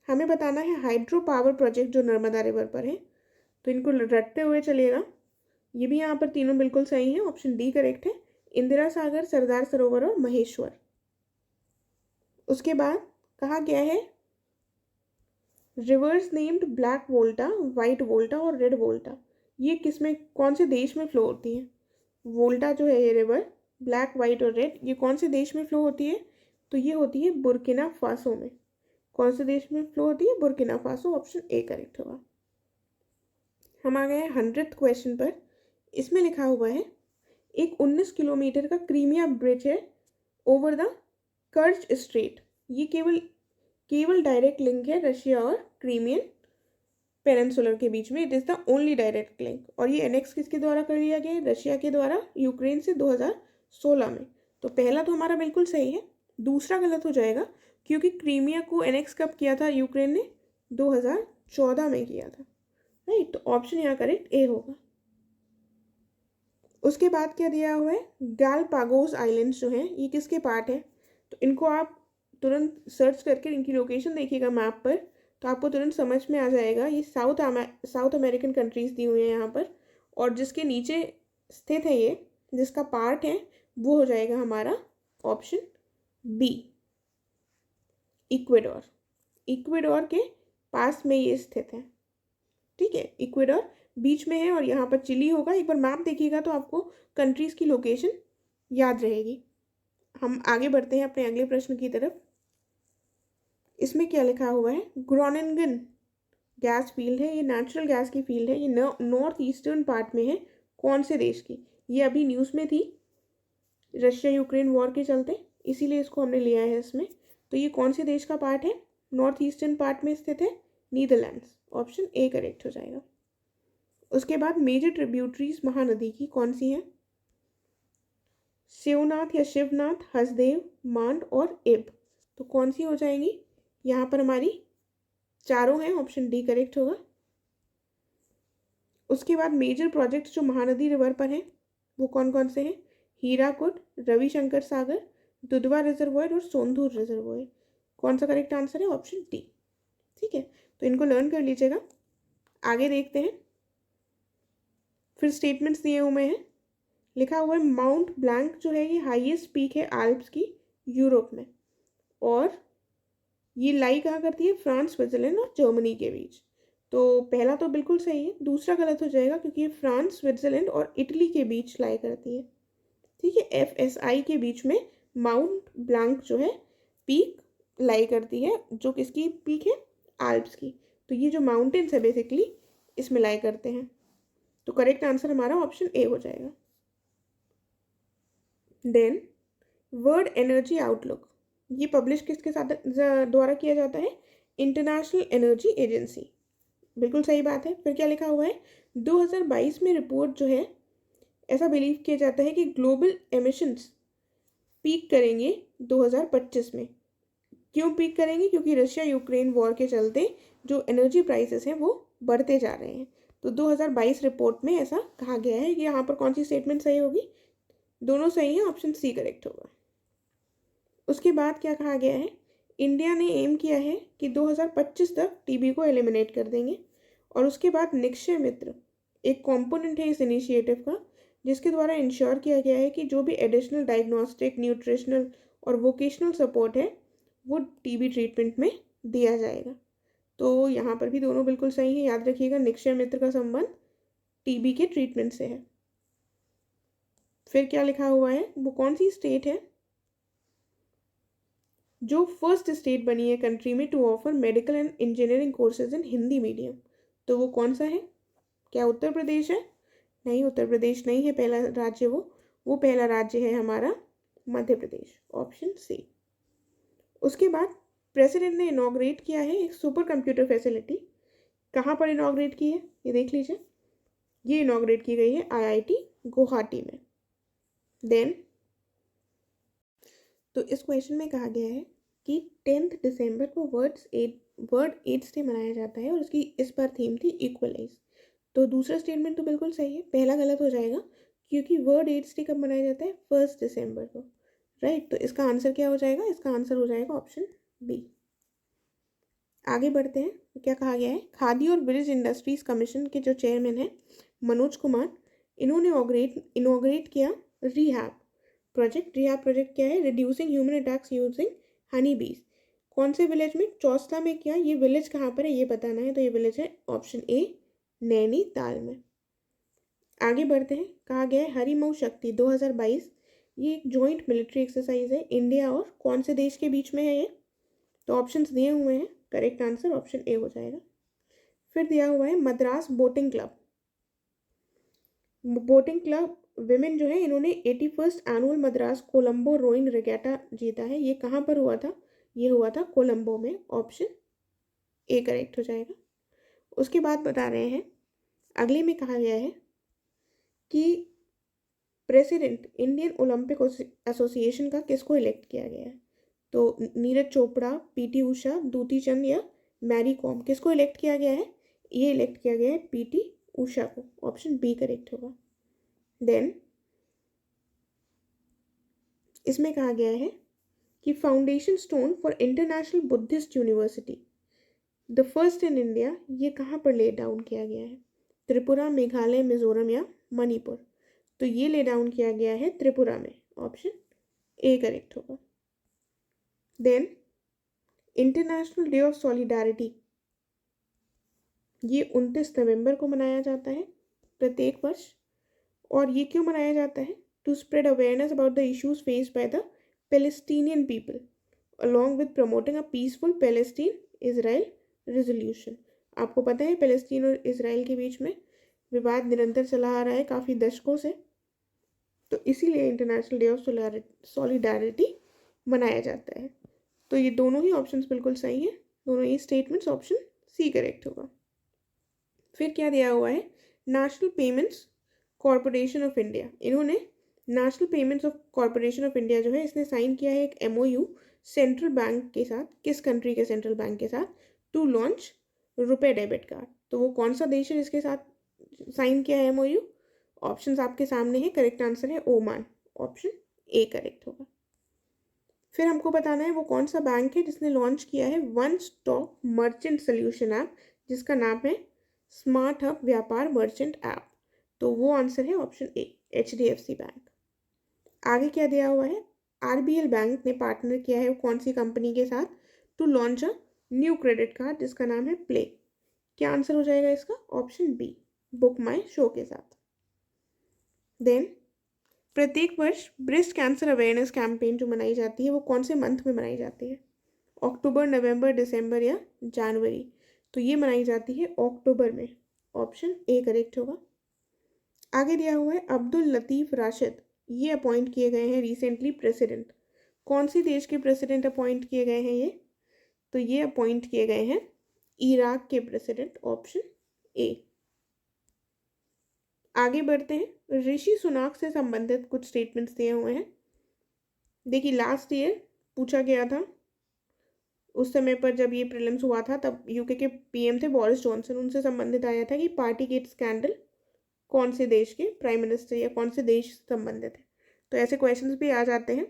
Speaker 2: हमें बताना है हाइड्रो पावर प्रोजेक्ट जो नर्मदा रिवर पर है, तो इनको रटते हुए चलिएगा। ये भी यहाँ पर तीनों बिल्कुल सही हैं, ऑप्शन डी करेक्ट है। इंदिरा सागर, सरदार सरोवर और महेश्वर। उसके बाद कहा गया है रिवर्स नेम्ड ब्लैक वोल्टा, वाइट वोल्टा और रेड वोल्टा, ये किसमें, कौन से देश में फ्लो होती है? वोल्टा जो है ये रिवर, ब्लैक, वाइट और रेड, ये कौन से देश में फ्लो होती है? तो ये होती है बुर्किना फासो में। कौन से देश में फ्लो होती है? Burkina Faso, option A correct होगा। हम आ गए 100th क्वेश्चन पर। इसमें लिखा हुआ है एक 19 किलोमीटर का क्रीमिया ब्रिज है ओवर द कर्च स्ट्रेट। ये केवल डायरेक्ट लिंक है रशिया और क्रीमियन पेनिनसुलर के बीच में। It is the only direct link. और ये एनेक्स किसके द्वारा कर लिया गया है? रशिया के द्वारा यूक्रेन से 2016 में। तो पहला तो हमारा बिल्कुल सही है, दूसरा गलत हो जाएगा क्योंकि क्रीमिया को एनेक्स कब किया था यूक्रेन ने? 2014 में किया था, राइट। तो ऑप्शन यहाँ करेक्ट ए होगा। उसके बाद क्या दिया हुआ है? गैलापागोस आइलैंड्स जो हैं ये किसके पार्ट है? तो इनको आप तुरंत सर्च करके इनकी लोकेशन देखिएगा मैप पर, तो आपको तुरंत समझ में आ जाएगा। ये साउथ अमेरिकन कंट्रीज़ दी हुई हैं यहाँ पर, और जिसके नीचे स्थित है ये, जिसका पार्ट है, वो हो जाएगा हमारा ऑप्शन बी, इक्वेडोर। इक्वेडोर के पास में ये स्थित है, ठीक है। इक्वेडोर बीच में है और यहाँ पर चिली होगा। एक बार मैप देखिएगा तो आपको कंट्रीज़ की लोकेशन याद रहेगी। हम आगे बढ़ते हैं अपने अगले प्रश्न की तरफ। इसमें क्या लिखा हुआ है? ग्रोनिंगन गैस फील्ड है, ये नेचुरल गैस की फील्ड है, ये नॉर्थ ईस्टर्न पार्ट में है। कौन से देश की? ये अभी न्यूज़ में थी रशिया यूक्रेन वॉर के चलते, इसीलिए इसको हमने लिया है इसमें। तो ये कौन से देश का पार्ट है? नॉर्थ ईस्टर्न पार्ट में स्थित है, नीदरलैंड्स, ऑप्शन ए करेक्ट हो जाएगा। उसके बाद मेजर ट्रिब्यूटरीज महानदी की कौन सी हैं? शिवनाथ या शिवनाथ, हसदेव, मांड और इब। तो कौन सी हो जाएंगी? यहाँ पर हमारी चारों हैं, ऑप्शन डी करेक्ट होगा। उसके बाद मेजर प्रोजेक्ट जो महानदी रिवर पर हैं वो कौन कौन से हैं? हीराकुड, रविशंकर सागर, दुधवा रिजर्वॉयर और सोंधूर रिजर्वॉयर। कौन सा करेक्ट आंसर है? ऑप्शन डी, ठीक है। तो इनको लर्न कर लीजिएगा। आगे देखते हैं। फिर स्टेटमेंट्स दिए हुए हैं, लिखा हुआ है माउंट ब्लैंक जो है ये हाईएस्ट पीक है आल्प्स की यूरोप में, और ये लाई कहाँ करती है? फ्रांस, स्विट्जरलैंड और जर्मनी के बीच। तो पहला तो बिल्कुल सही है, दूसरा गलत हो जाएगा क्योंकि ये फ्रांस, स्विट्जरलैंड और इटली के बीच लाई करती है, ठीक है। FSI के बीच में माउंट ब्लैंक जो है पीक लाई करती है, जो किसकी पीक है? आल्प्स की। तो ये जो माउंटेन्स है बेसिकली इसमें लाई करते हैं। तो करेक्ट आंसर हमारा ऑप्शन ए हो जाएगा। देन वर्ल्ड एनर्जी आउटलुक, ये पब्लिश किसके साथ द्वारा किया जाता है? इंटरनेशनल एनर्जी एजेंसी, बिल्कुल सही बात है। फिर क्या लिखा हुआ है? 2022 में रिपोर्ट जो है, ऐसा बिलीव किया जाता है कि ग्लोबल एमिशंस पीक करेंगे 2025 में। क्यों पीक करेंगे? क्योंकि रशिया यूक्रेन वॉर के चलते जो एनर्जी प्राइसेस हैं वो बढ़ते जा रहे हैं। तो 2022 रिपोर्ट में ऐसा कहा गया है कि यहाँ पर कौन सी स्टेटमेंट सही होगी? दोनों सही हैं, ऑप्शन सी करेक्ट होगा। उसके बाद क्या कहा गया है? इंडिया ने एम किया है कि 2025 तक टीबी को एलिमिनेट कर देंगे। और उसके बाद निक्षय मित्र एक कंपोनेंट है इस इनिशिएटिव का, जिसके द्वारा इंश्योर किया गया है कि जो भी एडिशनल डायग्नोस्टिक, न्यूट्रिशनल और वोकेशनल सपोर्ट है वो टीबी ट्रीटमेंट में दिया जाएगा। तो यहाँ पर भी दोनों बिल्कुल सही है, याद रखिएगा निक्षय मित्र का संबंध टीबी के ट्रीटमेंट से है। फिर क्या लिखा हुआ है? वो कौन सी स्टेट है जो फर्स्ट स्टेट बनी है कंट्री में to offer medical and engineering courses in Hindi medium? तो वो कौन सा है? क्या उत्तर प्रदेश है? नहीं, उत्तर प्रदेश नहीं है पहला राज्य। वो पहला राज्य है हमारा मध्य प्रदेश, ऑप्शन सी। उसके बाद प्रेसिडेंट ने इनॉग्रेट किया है एक सुपर कंप्यूटर फैसिलिटी। कहाँ पर इनॉग्रेट की है ये देख लीजिए। ये इनॉग्रेट की गई है IIT गुवाहाटी में। देन तो इस क्वेश्चन में कहा गया है कि 10 दिसंबर को वर्ल्ड एड्स डे मनाया जाता है और इसकी इस बार थीम थी इक्वलाइज। तो दूसरा स्टेटमेंट तो बिल्कुल सही है, पहला गलत हो जाएगा क्योंकि वर्ल्ड एड्स डे कब मनाया जाता है? 1 दिसंबर को, राइट। तो इसका आंसर क्या हो जाएगा? इसका आंसर हो जाएगा ऑप्शन बी। आगे बढ़ते हैं। तो क्या कहा गया है? खादी और ब्रिज इंडस्ट्रीज कमीशन के जो चेयरमैन हैं मनोज कुमार, इन्होंने इनोग्रेट किया रिहैब प्रोजेक्ट। रिहैब प्रोजेक्ट क्या है? Reducing human attacks using Honey बीज। कौन से विलेज में? चौसला में किया। ये विलेज कहाँ पर है ये बताना है, तो ये विलेज है ऑप्शन ए नैनीताल में। आगे बढ़ते हैं। कहा गया है हरिमऊ शक्ति 2022 ये एक जॉइंट मिलिट्री एक्सरसाइज है इंडिया और कौन से देश के बीच में है ये? तो ऑप्शंस दिए हुए हैं, करेक्ट आंसर ऑप्शन ए हो जाएगा। फिर दिया हुआ है Madras boating club. Boating club women जो है इन्होंने 81st annual Madras Colombo rowing regatta जीता है। ये कहाँ पर हुआ था? ये हुआ था कोलंबो में, ऑप्शन ए करेक्ट हो जाएगा। उसके बाद बता रहे हैं, अगले में कहा गया है कि प्रेसिडेंट इंडियन ओलंपिक एसोसिएशन का किसको इलेक्ट किया गया है? तो नीरज चोपड़ा, पीटी उषा, दूती चंद या मैरी कॉम, किसको इलेक्ट किया गया है? ये इलेक्ट किया गया है पीटी उषा को, ऑप्शन बी करेक्ट होगा। देन इसमें कहा गया है कि foundation stone for international Buddhist university the first in India, ये कहाँ पर ले डाउन किया गया है? त्रिपुरा, मेघालय, मिजोरम या मणिपुर? तो ये ले डाउन किया गया है त्रिपुरा में, ऑप्शन ए करेक्ट होगा। Then international day of solidarity ये 29 नवंबर को मनाया जाता है प्रत्येक वर्ष। और ये क्यों मनाया जाता है? To spread awareness about the issues faced by the Palestinian people along with promoting a peaceful Palestine Israel resolution. आपको पता है पैलेस्टीन और इसराइल के बीच में विवाद निरंतर चला आ रहा है काफ़ी दशकों से, तो इसीलिए इंटरनेशनल डे ऑफ सॉलिडारिटी मनाया जाता है। तो ये दोनों ही ऑप्शंस बिल्कुल सही हैं, दोनों ही स्टेटमेंट्स, ऑप्शन सी करेक्ट होगा। फिर क्या दिया हुआ है? National payments corporation of India, इन्होंने national payments of corporation of India जो है इसने साइन किया है एक MOU सेंट्रल बैंक के साथ। किस कंट्री के सेंट्रल बैंक के साथ? टू लॉन्च रुपए डेबिट कार्ड। तो वो कौन सा देश है जिसके साथ साइन किया है MOU? ऑप्शंस आपके सामने है, करेक्ट आंसर है ओमान, ऑप्शन ए करेक्ट होगा। फिर हमको बताना है वो कौन सा बैंक है जिसने लॉन्च किया है one stop merchant solution app, जिसका नाम है स्मार्ट हब व्यापार मर्चेंट ऐप। तो वो आंसर है ऑप्शन ए HDFC बैंक। आगे क्या दिया हुआ है? RBL बैंक ने पार्टनर किया है कौन सी कंपनी के साथ? To launch a new credit card जिसका नाम है प्ले। क्या आंसर हो जाएगा इसका? Option B Book My Show के साथ। देन प्रत्येक वर्ष ब्रेस्ट कैंसर अवेयरनेस कैंपेन जो मनाई जाती है वो कौन से मंथ में मनाई जाती है? अक्टूबर, नवंबर, दिसंबर या जनवरी? तो ये मनाई जाती है अक्टूबर में, ऑप्शन ए करेक्ट होगा। आगे दिया हुआ है अब्दुल लतीफ़ राशिद, ये अपॉइंट किए गए हैं रिसेंटली प्रेसिडेंट। कौन सी देश के प्रेसिडेंट अपॉइंट किए गए हैं ये? तो ये अपॉइंट किए गए हैं इराक के प्रेसिडेंट, ऑप्शन ए। आगे बढ़ते हैं। ऋषि सुनाक से संबंधित कुछ स्टेटमेंट्स दिए हुए हैं। देखिए लास्ट ईयर पूछा गया था, उस समय पर जब ये प्रीलिम्स हुआ था तब यूके के PM थे बोरिस जॉनसन, उनसे संबंधित आया था कि पार्टी गेट स्कैंडल कौन से देश के प्राइम मिनिस्टर या कौन से देश से संबंधित है। तो ऐसे क्वेश्चंस भी आ जाते हैं।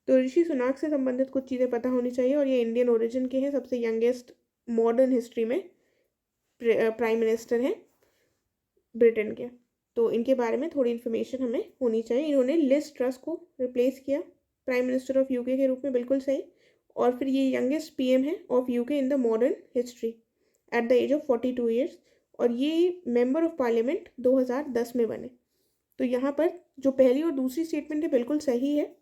Speaker 2: तो ऋषि सुनाक से संबंधित कुछ चीज़ें पता होनी चाहिए, और ये इंडियन ओरिजिन के हैं, सबसे यंगेस्ट मॉडर्न हिस्ट्री में प्राइम मिनिस्टर हैं ब्रिटेन के। तो इनके बारे में थोड़ी इन्फॉर्मेशन हमें होनी चाहिए। इन्होंने लिज ट्रस को रिप्लेस किया प्राइम मिनिस्टर ऑफ यूके के रूप में, बिल्कुल सही। और फिर ये यंगेस्ट PM है of UK in the modern history at the age of 42 years, और ये मेंबर ऑफ पार्लियामेंट 2010 में बने। तो यहाँ पर जो पहली और दूसरी स्टेटमेंट है बिल्कुल सही है,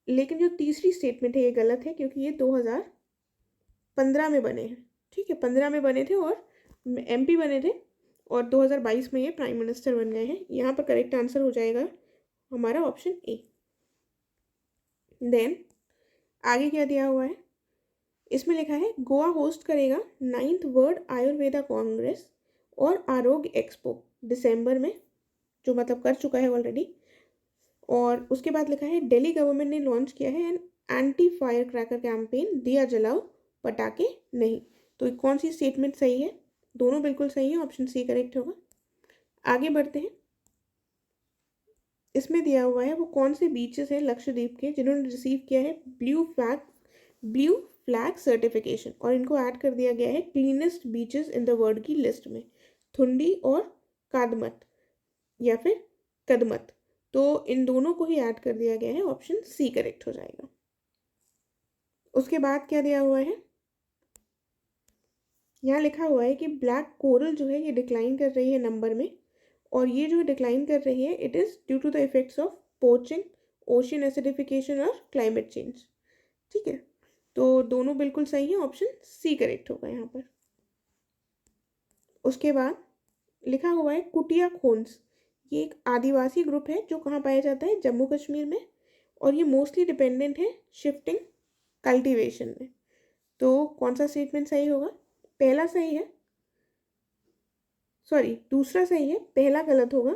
Speaker 2: लेकिन जो तीसरी स्टेटमेंट है ये गलत है, क्योंकि ये 2015 में बने हैं। ठीक है, 15 में बने थे और MP बने थे, और 2022 में ये प्राइम मिनिस्टर बन गए हैं। यहाँ पर करेक्ट आंसर हो जाएगा हमारा ऑप्शन ए। देन आगे क्या दिया हुआ है? इसमें लिखा है गोवा होस्ट करेगा 9th वर्ल्ड आयुर्वेदा कांग्रेस और आरोग्य एक्सपो दिसंबर में, जो मतलब कर चुका है ऑलरेडी। और उसके बाद लिखा है दिल्ली गवर्नमेंट ने लॉन्च किया है an anti fire cracker campaign, दिया जलाओ पटाखे नहीं। तो कौन सी स्टेटमेंट सही है? दोनों बिल्कुल सही है, ऑप्शन सी करेक्ट होगा। आगे बढ़ते हैं। इसमें दिया हुआ है वो कौन से बीचेस हैं लक्षद्वीप के जिन्होंने रिसीव किया है ब्लू फ्लैग सर्टिफिकेशन, और इनको ऐड कर दिया गया है cleanest beaches in the world की लिस्ट में, थुंडी और कादमत या फिर कदमत। तो इन दोनों को ही ऐड कर दिया गया है, ऑप्शन सी करेक्ट हो जाएगा। उसके बाद क्या दिया हुआ है, यहाँ लिखा हुआ है कि ब्लैक कोरल जो है ये डिक्लाइन कर रही है नंबर में, और ये जो डिक्लाइन कर रही है it is due to the effects of poaching, ocean acidification और क्लाइमेट चेंज। ठीक है, तो दोनों बिल्कुल सही है, ऑप्शन सी करेक्ट होगा यहाँ पर। उसके बाद लिखा हुआ है कुटिया खोन्स, ये एक आदिवासी ग्रुप है जो कहाँ पाया जाता है, जम्मू कश्मीर में, और ये मोस्टली डिपेंडेंट है शिफ्टिंग कल्टीवेशन में। तो कौन सा स्टेटमेंट सही होगा, पहला सही है, सॉरी दूसरा सही है, पहला गलत होगा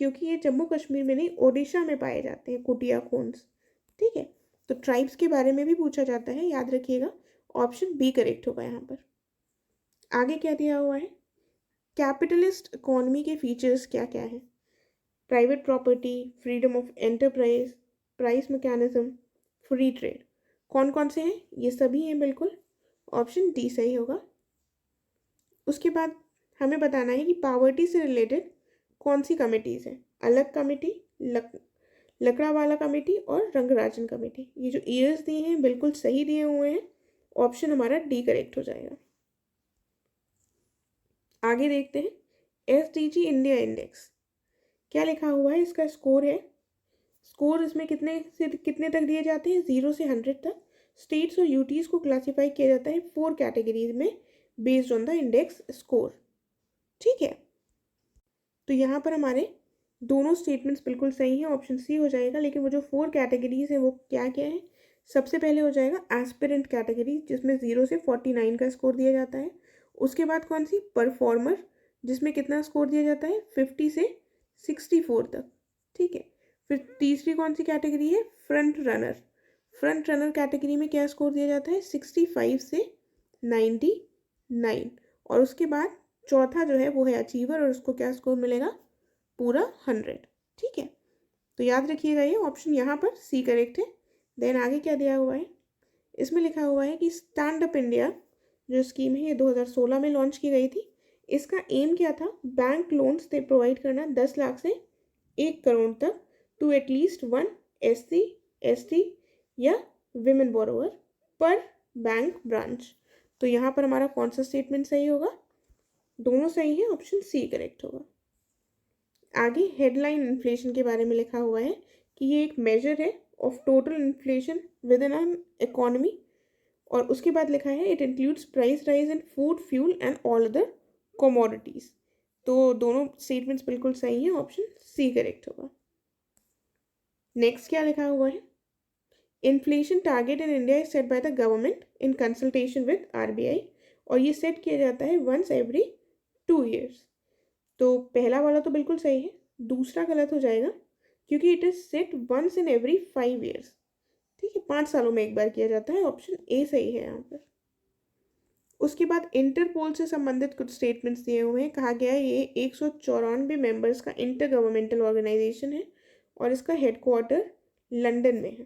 Speaker 2: क्योंकि ये जम्मू कश्मीर में नहीं ओडिशा में पाए जाते हैं कुटिया खोन्स। ठीक है, तो ट्राइब्स के बारे में भी पूछा जाता है, याद रखिएगा, ऑप्शन बी करेक्ट होगा यहाँ पर। आगे क्या दिया हुआ है, कैपिटलिस्ट इकोनॉमी के फीचर्स क्या क्या है, private property, freedom of enterprise, price mechanism, free trade, कौन कौन से हैं, ये सभी हैं बिल्कुल, ऑप्शन डी सही होगा। उसके बाद हमें बताना है कि पावर्टी से रिलेटेड कौन सी कमिटीज़ हैं, अलग कमेटी, लकड़ावाला कमेटी और रंगराजन कमेटी। ये जो ईयर्स दिए हैं बिल्कुल सही दिए हुए हैं, ऑप्शन हमारा डी करेक्ट हो जाएगा। आगे देखते हैं SDG इंडिया इंडेक्स, क्या लिखा हुआ है, इसका स्कोर है, स्कोर इसमें कितने से कितने तक दिए जाते हैं, 0 से 100 तक। स्टेट्स और यूटीज़ को क्लासीफाई किया जाता है 4 कैटेगरीज में based on the index score. ठीक है, तो यहाँ पर हमारे दोनों स्टेटमेंट्स बिल्कुल सही हैं, ऑप्शन सी हो जाएगा। लेकिन वो जो 4 कैटेगरीज हैं वो क्या क्या है, सबसे पहले हो जाएगा एस्पिरेंट कैटेगरी जिसमें 0 से 49 का स्कोर दिया जाता है। उसके बाद कौन सी, परफॉर्मर, जिसमें कितना स्कोर दिया जाता है, 50 से 64 तक। ठीक है, फिर तीसरी कौन सी कैटेगरी है, front runner, front runner category में क्या स्कोर दिया जाता है, 65 से 99। और उसके बाद चौथा जो है वो है अचीवर, और उसको क्या स्कोर मिलेगा, पूरा 100। ठीक है, तो याद रखिएगा ये ऑप्शन यहाँ पर सी करेक्ट है। देन आगे क्या दिया हुआ है, इसमें लिखा हुआ है कि स्टैंड अप इंडिया जो स्कीम है ये 2016 में लॉन्च की गई थी। इसका एम क्या था, बैंक लोन्स से प्रोवाइड करना 10 लाख से 1 करोड़ तक टू एटलीस्ट 1 SC ST या विमेन बोरोवर पर बैंक ब्रांच। तो यहाँ पर हमारा कौन सा स्टेटमेंट सही होगा, दोनों सही है, ऑप्शन सी करेक्ट होगा। आगे हेडलाइन इन्फ्लेशन के बारे में लिखा हुआ है कि ये एक मेजर है of total inflation with in an economy, और उसके बाद लिखा है it includes price rise in food, fuel and all other commodities. तो दोनों स्टेटमेंट्स बिल्कुल सही हैं, ऑप्शन सी करेक्ट होगा। नेक्स्ट क्या लिखा हुआ है, inflation target in India is set by the government in consultation with RBI, और ये सेट किया जाता है वंस एवरी 2 ईयर्स। तो पहला वाला तो बिल्कुल सही है, दूसरा गलत हो जाएगा क्योंकि it is set once in every 5 years. ठीक है, 5 सालों में एक बार किया जाता है, ऑप्शन ए सही है यहाँ पर। उसके बाद इंटरपोल से संबंधित कुछ स्टेटमेंट्स दिए हुए हैं, कहा गया है ये 194 मेंबर्स का इंटर गवर्नमेंटल ऑर्गेनाइजेशन है और इसका हेडक्वार्टर लंदन में है।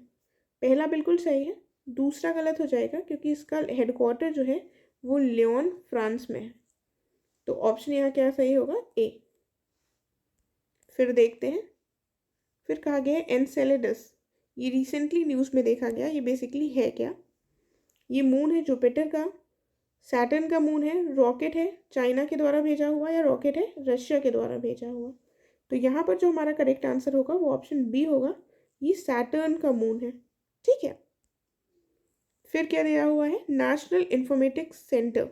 Speaker 2: पहला बिल्कुल सही है, दूसरा गलत हो जाएगा क्योंकि इसका हेडक्वार्टर जो है वो लियोन फ्रांस में है। तो ऑप्शन यहाँ क्या सही होगा, ए। फिर देखते हैं, फिर कहा गया है एनसेलेडस, ये रिसेंटली न्यूज़ में देखा गया, ये बेसिकली है क्या, ये मून है जुपिटर का, सैटर्न का मून है, रॉकेट है चाइना के द्वारा भेजा हुआ या रॉकेट है रशिया के द्वारा भेजा हुआ। तो यहाँ पर जो हमारा करेक्ट आंसर होगा वो ऑप्शन बी होगा, ये सैटर्न का मून है। ठीक है, फिर क्या दिया हुआ है, नेशनल इंफॉर्मेटिक्स सेंटर,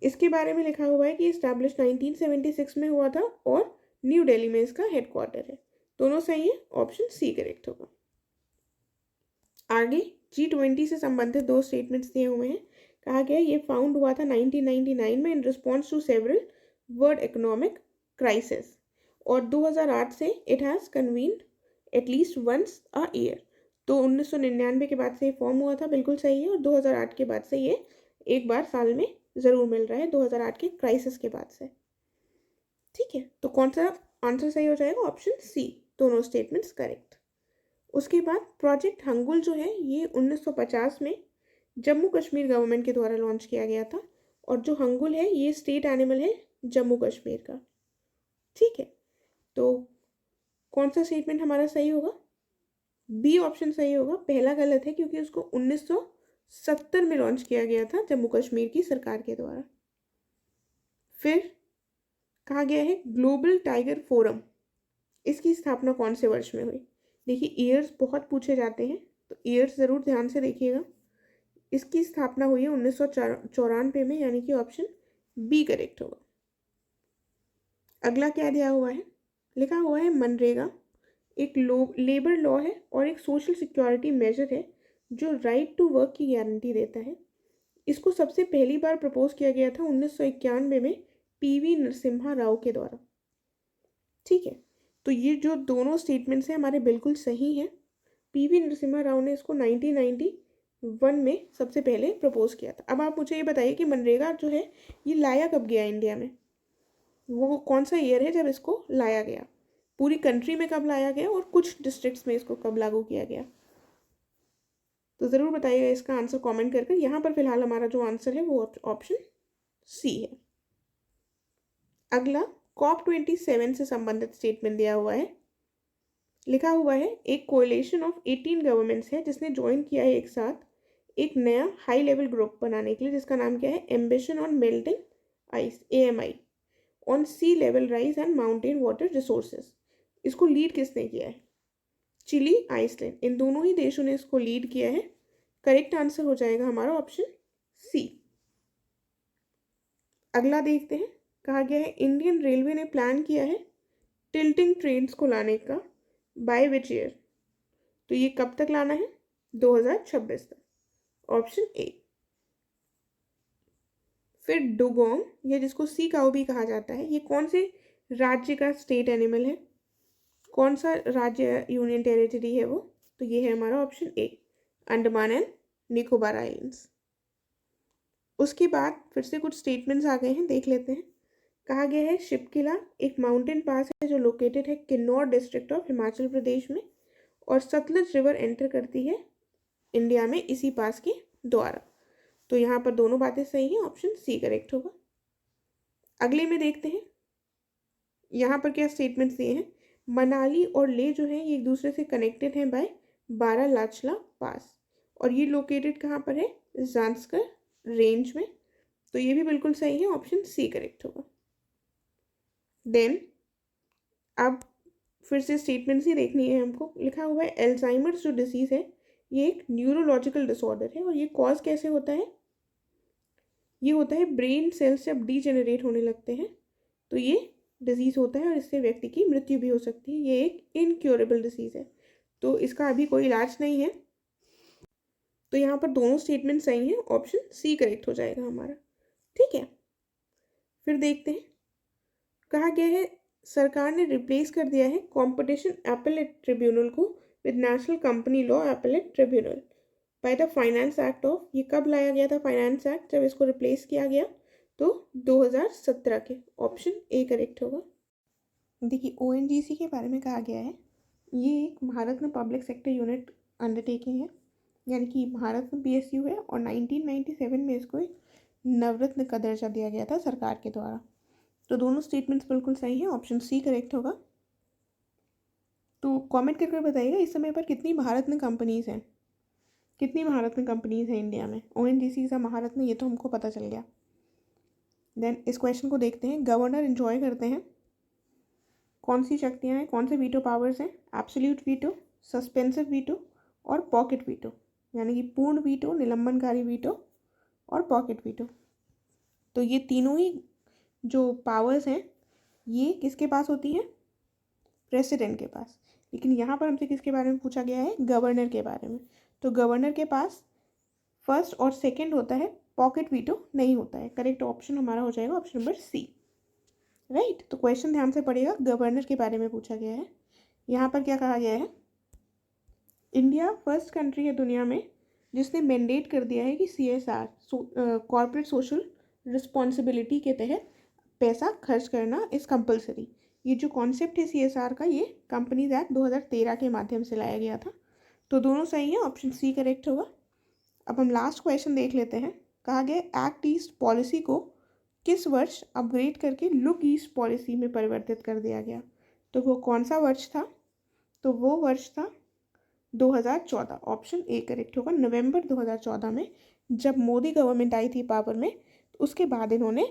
Speaker 2: इसके बारे में लिखा हुआ है कि इस्टेब्लिश 1976 में हुआ था और न्यू दिल्ली में इसका हेडक्वार्टर है। दोनों सही है, ऑप्शन सी करेक्ट होगा। आगे G20 से संबंधित 2 स्टेटमेंट्स दिए हुए हैं, कहा गया ये फाउंड हुआ था 1999 में in response to several world economic crisis, और 2008 से it has convened at least once a year. तो 1999 के बाद से ये फॉर्म हुआ था, बिल्कुल सही है, और 2008 के बाद से ये एक बार साल में ज़रूर मिल रहा है, 2008 के क्राइसिस के बाद से। ठीक है, तो कौन सा आंसर सही हो जाएगा ऑप्शन सी, दोनों स्टेटमेंट्स करेक्ट। उसके बाद प्रोजेक्ट हंगुल जो है ये 1950 में जम्मू कश्मीर गवर्नमेंट के द्वारा लॉन्च किया गया था, और जो हंगुल है ये स्टेट एनिमल है जम्मू कश्मीर का। ठीक है, तो कौन सा स्टेटमेंट हमारा सही होगा? बी ऑप्शन सही होगा। पहला गलत है क्योंकि उसको 1970 में लॉन्च किया गया था जम्मू कश्मीर की सरकार के द्वारा। फिर कहा गया है ग्लोबल टाइगर फोरम, इसकी स्थापना कौन से वर्ष में हुई? देखिए ईयर्स बहुत पूछे जाते हैं, तो ईयर्स ज़रूर ध्यान से देखिएगा। इसकी स्थापना हुई है 1994 में, यानी कि ऑप्शन बी करेक्ट होगा। अगला क्या दिया हुआ है? लिखा हुआ है मनरेगा एक लेबर लॉ है और एक सोशल सिक्योरिटी मेजर है जो राइट टू वर्क की गारंटी देता है। इसको सबसे पहली बार प्रपोज किया गया था 1991 में पीवी नरसिम्हा राव के द्वारा। ठीक है, तो ये जो दोनों स्टेटमेंट्स हैं हमारे बिल्कुल सही हैं। पीवी नरसिम्हा राव ने इसको 1991 में सबसे पहले प्रपोज किया था। अब आप मुझे ये बताइए कि मनरेगा जो है ये लाया कब गया इंडिया में? वो कौन सा ईयर है जब इसको लाया गया? पूरी कंट्री में कब लाया गया और कुछ डिस्ट्रिक्ट्स में इसको कब लागू किया गया? तो ज़रूर बताइएगा इसका आंसर कमेंट करके। यहाँ पर फिलहाल हमारा जो आंसर है वो ऑप्शन सी है। अगला COP27 से संबंधित स्टेटमेंट दिया हुआ है। लिखा हुआ है एक कोएलिशन ऑफ 18 गवर्नमेंट्स है जिसने ज्वाइन किया है एक साथ एक नया हाई लेवल ग्रुप बनाने के लिए, जिसका नाम क्या है? Ambition on melting ice, AMI, on sea level rise and mountain water resources. इसको लीड किसने किया है? चिली, आइसलैंड, इन दोनों ही देशों ने इसको लीड किया है। करेक्ट आंसर हो जाएगा हमारा ऑप्शन सी। अगला देखते हैं। कहा गया है इंडियन रेलवे ने प्लान किया है टिल्टिंग ट्रेन्स को लाने का बाय विच ईयर? तो ये कब तक लाना है? 2026 तक, ऑप्शन ए। फिर डुगोंग, या जिसको सी काऊ भी कहा जाता है, ये कौन से राज्य का स्टेट एनिमल है? कौन सा राज्य यूनियन टेरिटरी है वो? तो ये है हमारा option A, Andaman and Nicobar islands. उसके बाद फिर से कुछ स्टेटमेंट्स आ गए हैं, देख लेते हैं। कहा गया है शिपकिला एक माउंटेन पास है जो लोकेटेड है किन्नौर डिस्ट्रिक्ट ऑफ हिमाचल प्रदेश में, और सतलज रिवर एंटर करती है इंडिया में इसी पास के द्वारा। तो यहाँ पर दोनों बातें सही हैं, ऑप्शन सी करेक्ट होगा। अगले में देखते हैं यहाँ पर क्या स्टेटमेंट्स दिए हैं। मनाली और ले जो है ये एक दूसरे से कनेक्टेड हैं बाय बारालाचला पास, और ये लोकेटेड कहाँ पर है? ज़ांस्कर रेंज में। तो ये भी बिल्कुल सही है, ऑप्शन सी करेक्ट होगा। देन अब फिर से स्टेटमेंट्स ही देखनी है हमको। लिखा हुआ है एल्जाइमर्स जो डिसीज़ है ये एक न्यूरोलॉजिकल डिसऑर्डर है, और ये कॉज कैसे होता है? ये होता है ब्रेन सेल्स जब डीजेनरेट होने लगते हैं तो ये डिजीज़ होता है, और इससे व्यक्ति की मृत्यु भी हो सकती है। ये एक इनक्योरेबल डिसीज़ है, तो इसका अभी कोई इलाज नहीं है। तो यहाँ पर दोनों स्टेटमेंट सही हैं, ऑप्शन सी करेक्ट हो जाएगा हमारा। ठीक है, फिर देखते हैं। कहा गया है सरकार ने रिप्लेस कर दिया है कंपटीशन एपेलेट ट्रिब्यूनल को with national company law appellate tribunal by the finance act of. ये कब लाया गया था फाइनेंस एक्ट जब इसको रिप्लेस किया गया? तो 2017 के, ऑप्शन ए करेक्ट होगा। देखिए ONGC के बारे में कहा गया है ये एक भारत में पब्लिक सेक्टर यूनिट अंडरटेकिंग है, यानी कि भारत में PSU है, और 1997 में इसको एक नवरत्न का दर्जा दिया गया था सरकार के द्वारा। तो दोनों स्टेटमेंट्स बिल्कुल सही हैं, ऑप्शन सी करेक्ट होगा। तो कमेंट करके बताइएगा इस समय पर कितनी महारत्न कंपनीज़ हैं, कितनी महारत्न कंपनीज़ हैं इंडिया में? ONGC का महारत्न, ये तो हमको पता चल गया। देन इस क्वेश्चन को देखते हैं। गवर्नर इंजॉय करते हैं कौन सी शक्तियाँ हैं, कौन से वीटो पावर्स हैं? एब्सोल्यूट वीटो, सस्पेंसिव वीटो और पॉकेट वीटो, यानी कि पूर्ण वीटो, निलंबनकारी वीटो और पॉकेट वीटो। तो ये तीनों ही जो पावर्स हैं ये किसके पास होती हैं? प्रेसिडेंट के पास। लेकिन यहाँ पर हमसे किसके बारे में पूछा गया है? गवर्नर के बारे में। तो गवर्नर के पास फर्स्ट और सेकंड होता है, पॉकेट वीटो नहीं होता है। करेक्ट ऑप्शन हमारा हो जाएगा ऑप्शन नंबर सी, राइट। तो क्वेश्चन ध्यान से पढ़िएगा, गवर्नर के बारे में पूछा गया है। यहाँ पर क्या कहा गया है? इंडिया फर्स्ट कंट्री है दुनिया में जिसने मैंडेट कर दिया है कि CSR कॉर्पोरेट सोशल रिस्पॉन्सिबिलिटी के तहत पैसा खर्च करना इज़ कंपलसरी। ये जो कॉन्सेप्ट है CSR का, ये कंपनीज एक्ट 2013 के माध्यम से लाया गया था। तो दोनों सही है, ऑप्शन सी करेक्ट होगा। अब हम लास्ट क्वेश्चन देख लेते हैं। कहा गया एक्ट ईस्ट पॉलिसी को किस वर्ष अपग्रेड करके लुक ईस्ट पॉलिसी में परिवर्तित कर दिया गया? तो वो कौन सा वर्ष था? तो वो वर्ष था 2014। ऑप्शन ए करेक्ट होगा। नवंबर 2014 में जब मोदी गवर्नमेंट आई थी पावर में, तो उसके बाद इन्होंने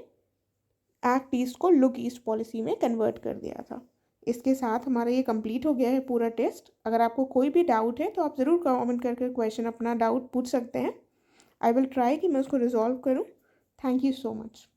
Speaker 2: एक्ट ईस्ट को लुक ईस्ट पॉलिसी में कन्वर्ट कर दिया था। इसके साथ हमारा ये कंप्लीट हो गया है पूरा टेस्ट। अगर आपको कोई भी डाउट है तो आप ज़रूर कमेंट करके क्वेश्चन अपना डाउट पूछ सकते हैं। आई विल ट्राई कि मैं उसको रिजॉल्व करूँ। Thank you so much.